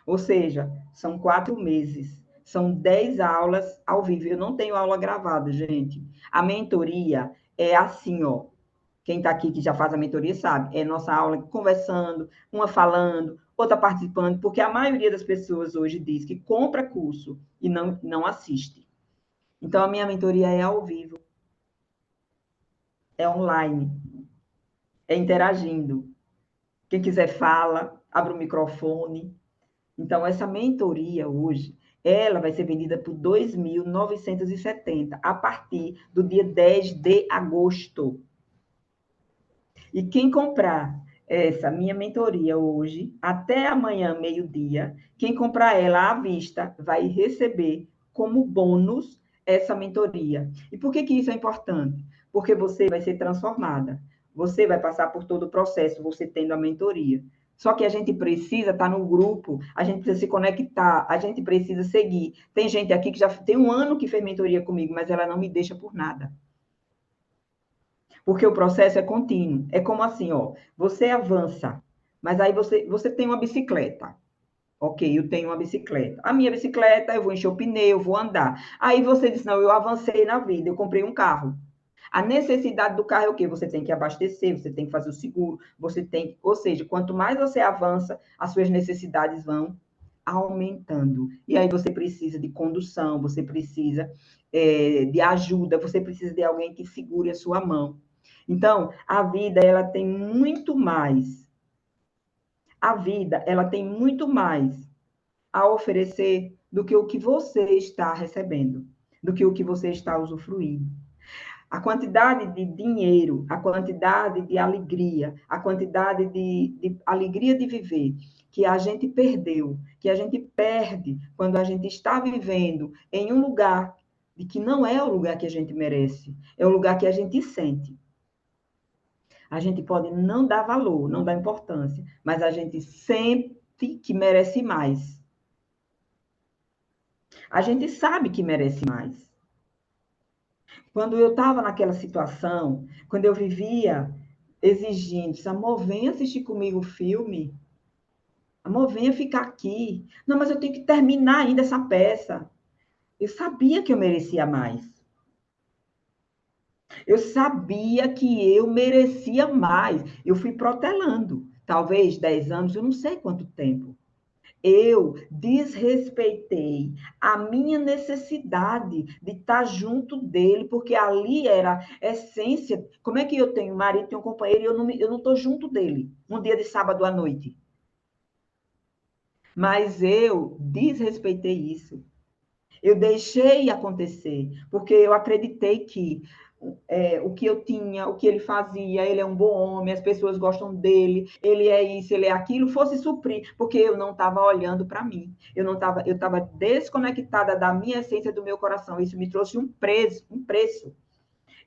Ou seja, são 4 meses. São 10 aulas ao vivo. Eu não tenho aula gravada, gente. A mentoria é assim, ó. Quem está aqui que já faz a mentoria sabe. É nossa aula conversando, uma falando, outra participando, porque a maioria das pessoas hoje diz que compra curso e não assiste. Então, a minha mentoria é ao vivo. É online. É interagindo. Quem quiser fala, abre o microfone. Então, essa mentoria hoje, ela vai ser vendida por 2.970 a partir do dia 10 de agosto. E quem comprar essa minha mentoria hoje, até amanhã, meio-dia, quem comprar ela à vista vai receber como bônus essa mentoria. E por que isso é importante? Porque você vai ser transformada. Você vai passar por todo o processo, você tendo a mentoria. Só que a gente precisa estar no grupo, a gente precisa se conectar, a gente precisa seguir. Tem gente aqui que já tem 1 ano que fez mentoria comigo, mas ela não me deixa por nada. Porque o processo é contínuo. É como assim, ó, você avança, mas aí você tem uma bicicleta. Ok, eu tenho uma bicicleta. A minha bicicleta, eu vou encher o pneu, vou andar. Aí você diz, não, eu avancei na vida, eu comprei um carro. A necessidade do carro é o quê? Você tem que abastecer, você tem que fazer o seguro, você tem... Ou seja, quanto mais você avança, as suas necessidades vão aumentando. E aí você precisa de condução, você precisa de ajuda, você precisa de alguém que segure a sua mão. Então, a vida, ela tem muito mais. A vida, ela tem muito mais a oferecer do que o que você está recebendo, do que o que você está usufruindo. A quantidade de dinheiro, a quantidade de alegria, a quantidade de alegria de viver que a gente perdeu, que a gente perde quando a gente está vivendo em um lugar de que não é o lugar que a gente merece, é o lugar que a gente sente. A gente pode não dar valor, não dar importância, mas a gente sente que merece mais. A gente sabe que merece mais. Quando eu estava naquela situação, quando eu vivia exigindo, disse, amor, vem assistir comigo o filme. Amor, venha ficar aqui. Não, mas eu tenho que terminar ainda essa peça. Eu sabia que eu merecia mais. Eu sabia que eu merecia mais. Eu fui protelando. Talvez 10 anos, eu não sei quanto tempo. Eu desrespeitei a minha necessidade de estar junto dele, porque ali era a essência. Como é que eu tenho um marido, tenho um companheiro, e eu não estou junto dele, um dia de sábado à noite? Mas eu desrespeitei isso. Eu deixei acontecer, porque eu acreditei que o que eu tinha, o que ele fazia, ele é um bom homem, as pessoas gostam dele, ele é isso, ele é aquilo, fosse suprir, porque eu não estava olhando para mim, eu estava desconectada da minha essência, do meu coração. Isso me trouxe um preço.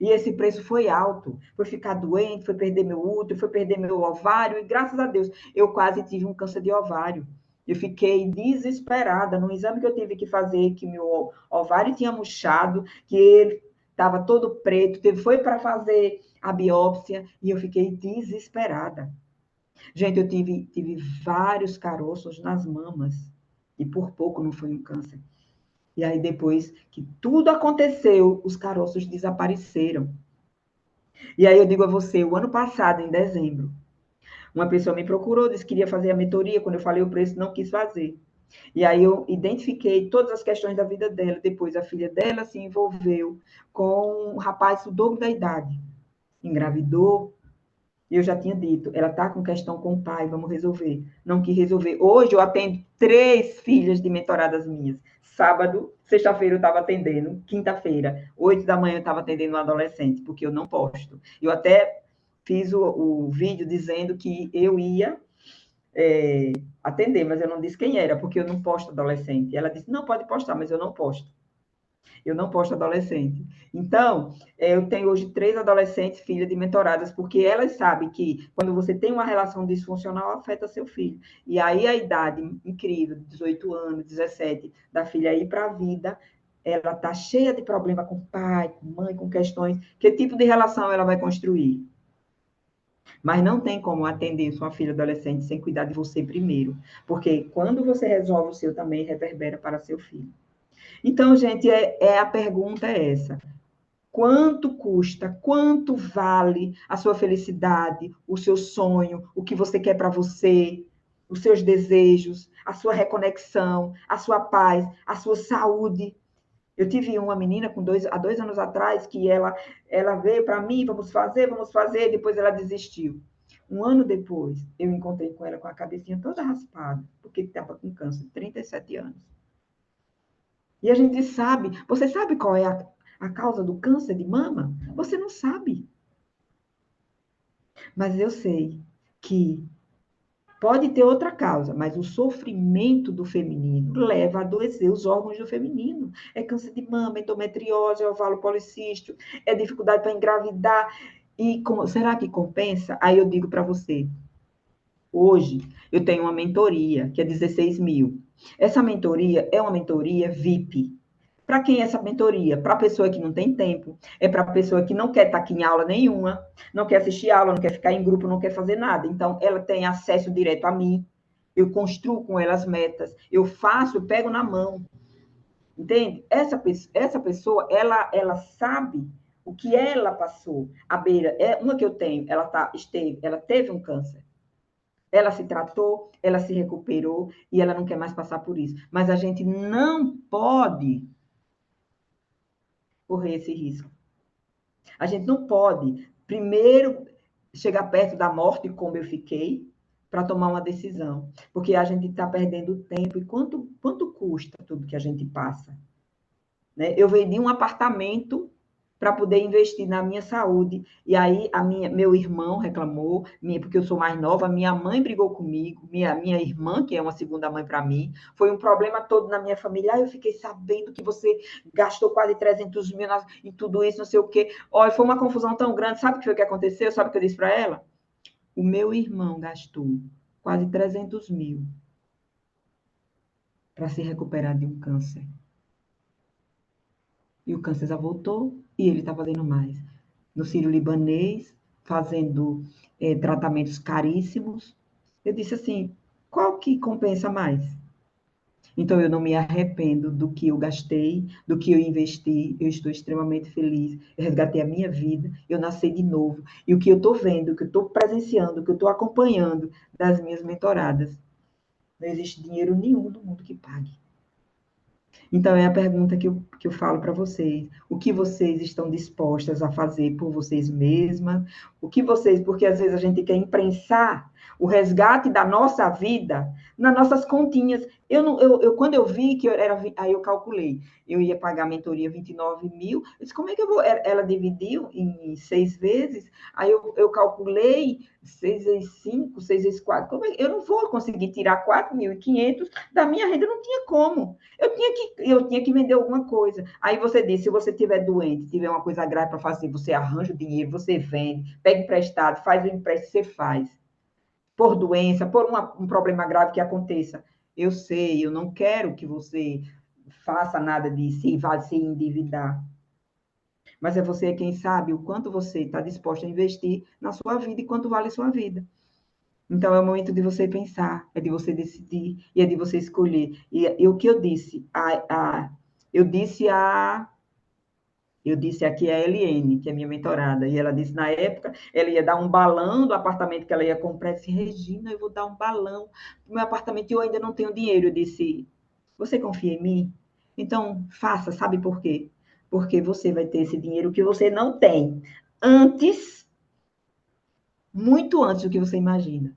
E esse preço foi alto. Foi ficar doente, foi perder meu útero, foi perder meu ovário, e graças a Deus, eu quase tive um câncer de ovário. Eu fiquei desesperada no exame que eu tive que fazer, que meu ovário tinha murchado, que ele estava todo preto, foi para fazer a biópsia, e eu fiquei desesperada. Gente, eu tive vários caroços nas mamas, e por pouco não foi um câncer. E aí, depois que tudo aconteceu, os caroços desapareceram. E aí eu digo a você, o ano passado, em dezembro, uma pessoa me procurou, disse que queria fazer a mentoria, quando eu falei o preço, não quis fazer. E aí eu identifiquei todas as questões da vida dela. Depois a filha dela se envolveu com um rapaz do dobro da idade. Engravidou. E eu já tinha dito, ela está com questão com o pai, vamos resolver. Não quis resolver. Hoje eu atendo 3 filhas de mentoradas minhas. Sábado, sexta-feira eu estava atendendo, quinta-feira, 8 da manhã eu estava atendendo um adolescente, porque eu não posto. Eu até fiz o vídeo dizendo que eu ia atender, mas eu não disse quem era, porque eu não posto adolescente. Ela disse, não, pode postar, mas eu não posto. Eu não posto adolescente. Então, eu tenho hoje 3 adolescentes, filhas de mentoradas, porque elas sabem que quando você tem uma relação disfuncional, afeta seu filho. E aí a idade incrível, 18 anos, 17, da filha ir para a vida, ela está cheia de problema com pai, com mãe, com questões. Que tipo de relação ela vai construir? Mas não tem como atender sua filha adolescente sem cuidar de você primeiro. Porque quando você resolve o seu, também reverbera para seu filho. Então, gente, a pergunta é essa. Quanto custa, quanto vale a sua felicidade, o seu sonho, o que você quer para você, os seus desejos, a sua reconexão, a sua paz, a sua saúde? Eu tive uma menina há 2 anos atrás que ela veio para mim, vamos fazer, depois ela desistiu. Um ano depois, eu encontrei com ela com a cabecinha toda raspada, porque estava com câncer, 37 anos. E a gente sabe, você sabe qual é a causa do câncer de mama? Você não sabe. Mas eu sei que pode ter outra causa, mas o sofrimento do feminino leva a adoecer os órgãos do feminino. É câncer de mama, endometriose, é ovário policístico, é dificuldade para engravidar. E será que compensa? Aí eu digo para você, hoje eu tenho uma mentoria que é 16 mil. Essa mentoria é uma mentoria VIP. Para quem é essa mentoria? Para a pessoa que não tem tempo, é para a pessoa que não quer estar aqui em aula nenhuma, não quer assistir aula, não quer ficar em grupo, não quer fazer nada. Então, ela tem acesso direto a mim, eu construo com ela as metas, eu faço, eu pego na mão, entende? Essa pessoa ela sabe o que ela passou. A Beira, é uma que eu tenho, ela teve um câncer. Ela se tratou, ela se recuperou e ela não quer mais passar por isso. Mas a gente não pode correr esse risco. A gente não pode, primeiro, chegar perto da morte, como eu fiquei, para tomar uma decisão. Porque a gente está perdendo tempo. E quanto custa tudo que a gente passa? Né? Eu vendi um apartamento para poder investir na minha saúde. E aí meu irmão reclamou, porque eu sou mais nova, minha mãe brigou comigo, minha irmã, que é uma segunda mãe para mim, foi um problema todo na minha família. Aí eu fiquei sabendo que você gastou quase 300 mil em tudo isso, não sei o quê. Olha, foi uma confusão tão grande. Sabe o que foi que aconteceu? Sabe o que eu disse para ela? O meu irmão gastou quase 300 mil para se recuperar de um câncer. E o câncer já voltou e ele está fazendo mais. No Sírio-Libanês, fazendo tratamentos caríssimos. Eu disse assim, qual que compensa mais? Então, eu não me arrependo do que eu gastei, do que eu investi, eu estou extremamente feliz, eu resgatei a minha vida, eu nasci de novo, e o que eu estou vendo, o que eu estou presenciando, o que eu estou acompanhando das minhas mentoradas, não existe dinheiro nenhum do mundo que pague. Então, é a pergunta que eu falo para vocês. O que vocês estão dispostas a fazer por vocês mesmas? Porque às vezes a gente quer imprensar o resgate da nossa vida nas nossas continhas. Quando eu vi que aí eu calculei, eu ia pagar a mentoria 29 mil, eu disse, como é que eu vou? Ela dividiu em 6 vezes, aí eu calculei 6 vezes 5, 6 vezes 4, eu não vou conseguir tirar 4.500 da minha renda, não tinha como. Eu tinha que vender alguma coisa. Aí você disse, se você estiver doente, tiver uma coisa grave para fazer, você arranja o dinheiro, você vende, pega emprestado, faz o empréstimo, você faz. Por doença, por um problema grave que aconteça. Eu sei, eu não quero que você faça nada disso e vá se endividar. Mas é você quem sabe o quanto você está disposto a investir na sua vida e quanto vale a sua vida. Então, é o momento de você pensar, é de você decidir e é de você escolher. E o que eu disse? Eu disse aqui a Eliane, que é minha mentorada, e ela disse, na época, ela ia dar um balão do apartamento que ela ia comprar. Eu disse, Regina, eu vou dar um balão do meu apartamento e eu ainda não tenho dinheiro. Eu disse, você confia em mim? Então, faça, sabe por quê? Porque você vai ter esse dinheiro que você não tem antes, muito antes do que você imagina.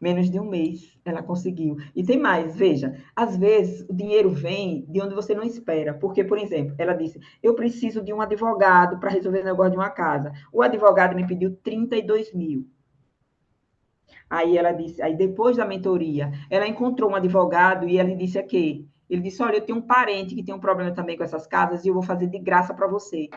Menos de um mês ela conseguiu. E tem mais, veja, às vezes o dinheiro vem de onde você não espera. Porque, por exemplo, ela disse, eu preciso de um advogado para resolver o negócio de uma casa. O advogado me pediu 32 mil. Aí ela disse, aí depois da mentoria, ela encontrou um advogado e ele disse aqui, ele disse, olha, eu tenho um parente que tem um problema também com essas casas e eu vou fazer de graça para você.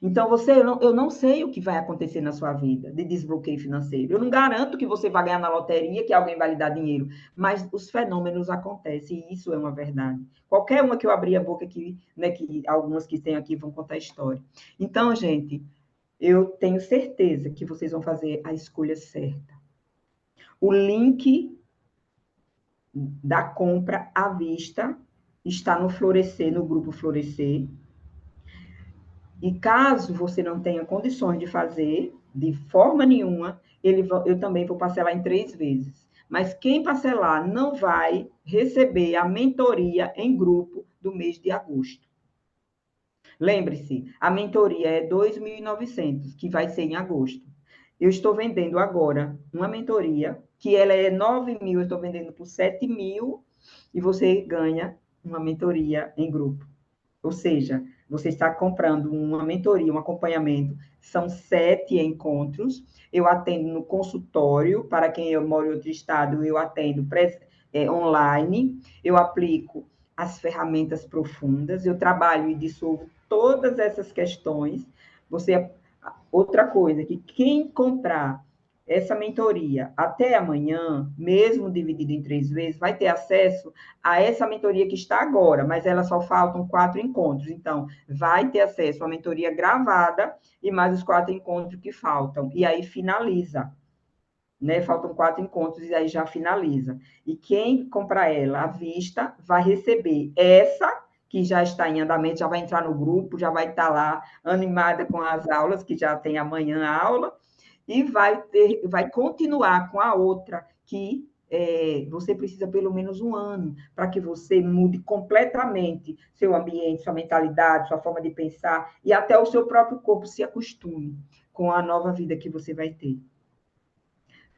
Então, eu não sei o que vai acontecer na sua vida de desbloqueio financeiro. Eu não garanto que você vai ganhar na loteria, que alguém vai lhe dar dinheiro, mas os fenômenos acontecem e isso é uma verdade. Qualquer uma que eu abrir a boca aqui, né, que algumas que tem aqui vão contar a história. Então, gente, eu tenho certeza que vocês vão fazer a escolha certa. O link da compra à vista está no Florescer, no grupo Florescer. E caso você não tenha condições de fazer, de forma nenhuma, eu também vou parcelar em 3 vezes. Mas quem parcelar não vai receber a mentoria em grupo do mês de agosto. Lembre-se, a mentoria é 2.900, que vai ser em agosto. Eu estou vendendo agora uma mentoria, que ela é 9.000, eu estou vendendo por 7.000, e você ganha uma mentoria em grupo. Ou seja, você está comprando uma mentoria, um acompanhamento, são 7 encontros. Eu atendo no consultório, para quem eu moro em outro estado, eu atendo online, eu aplico as ferramentas profundas, eu trabalho e dissolvo todas essas questões. Outra coisa, que quem comprar essa mentoria até amanhã, mesmo dividida em 3 vezes, vai ter acesso a essa mentoria que está agora, mas ela só faltam 4 encontros. Então, vai ter acesso à mentoria gravada e mais os 4 encontros que faltam. E aí finaliza, né? Faltam 4 encontros e aí já finaliza. E quem comprar ela à vista vai receber essa que já está em andamento, já vai entrar no grupo, já vai estar lá animada com as aulas, que já tem amanhã a aula, e vai continuar com a outra, que você precisa pelo menos 1 ano para que você mude completamente seu ambiente, sua mentalidade, sua forma de pensar, e até o seu próprio corpo se acostume com a nova vida que você vai ter.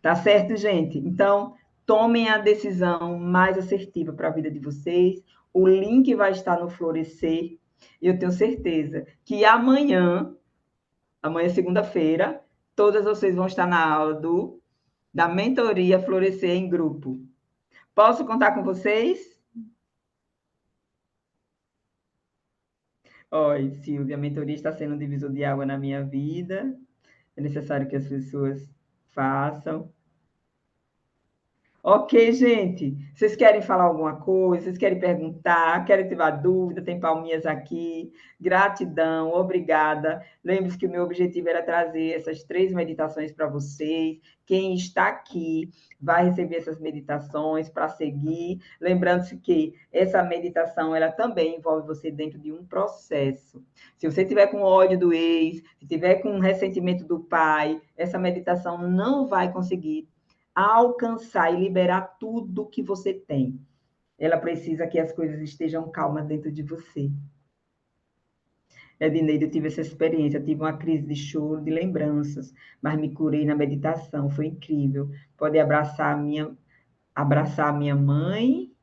Tá certo, gente? Então, tomem a decisão mais assertiva para a vida de vocês. O link vai estar no Florescer. E eu tenho certeza que amanhã é segunda-feira, todas vocês vão estar na aula da mentoria Florescer em Grupo. Posso contar com vocês? Oi, Silvia, a mentoria está sendo um divisor de água na minha vida. É necessário que as pessoas façam. Ok, gente. Vocês querem falar alguma coisa? Vocês querem perguntar? Querem tirar dúvida? Tem palminhas aqui. Gratidão, obrigada. Lembre-se que o meu objetivo era trazer essas 3 meditações para vocês. Quem está aqui vai receber essas meditações para seguir. Lembrando-se que essa meditação ela também envolve você dentro de um processo. Se você tiver com ódio do ex, se tiver com ressentimento do pai, essa meditação não vai conseguir alcançar e liberar tudo que você tem. Ela precisa que as coisas estejam calmas dentro de você. Edneide, eu tive essa experiência, eu tive uma crise de choro, de lembranças, mas me curei na meditação, foi incrível. Pode abraçar a minha mãe,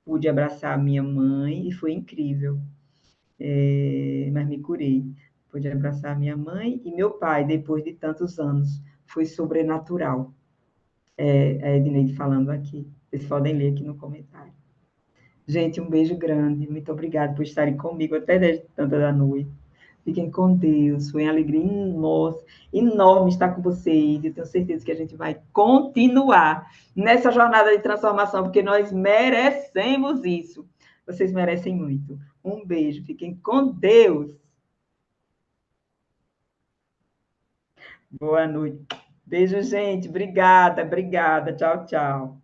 pude abraçar a minha mãe e foi incrível. Mas me curei. Pude abraçar a minha mãe e meu pai, depois de tantos anos. Foi sobrenatural. A Edneide falando aqui. Vocês podem ler aqui no comentário. Gente, um beijo grande. Muito obrigada por estarem comigo até 10 tanta da noite. Fiquem com Deus. Foi uma alegria enorme estar com vocês. E tenho certeza que a gente vai continuar nessa jornada de transformação, porque nós merecemos isso. Vocês merecem muito. Um beijo. Fiquem com Deus. Boa noite. Beijo, gente. Obrigada, obrigada. Tchau, tchau.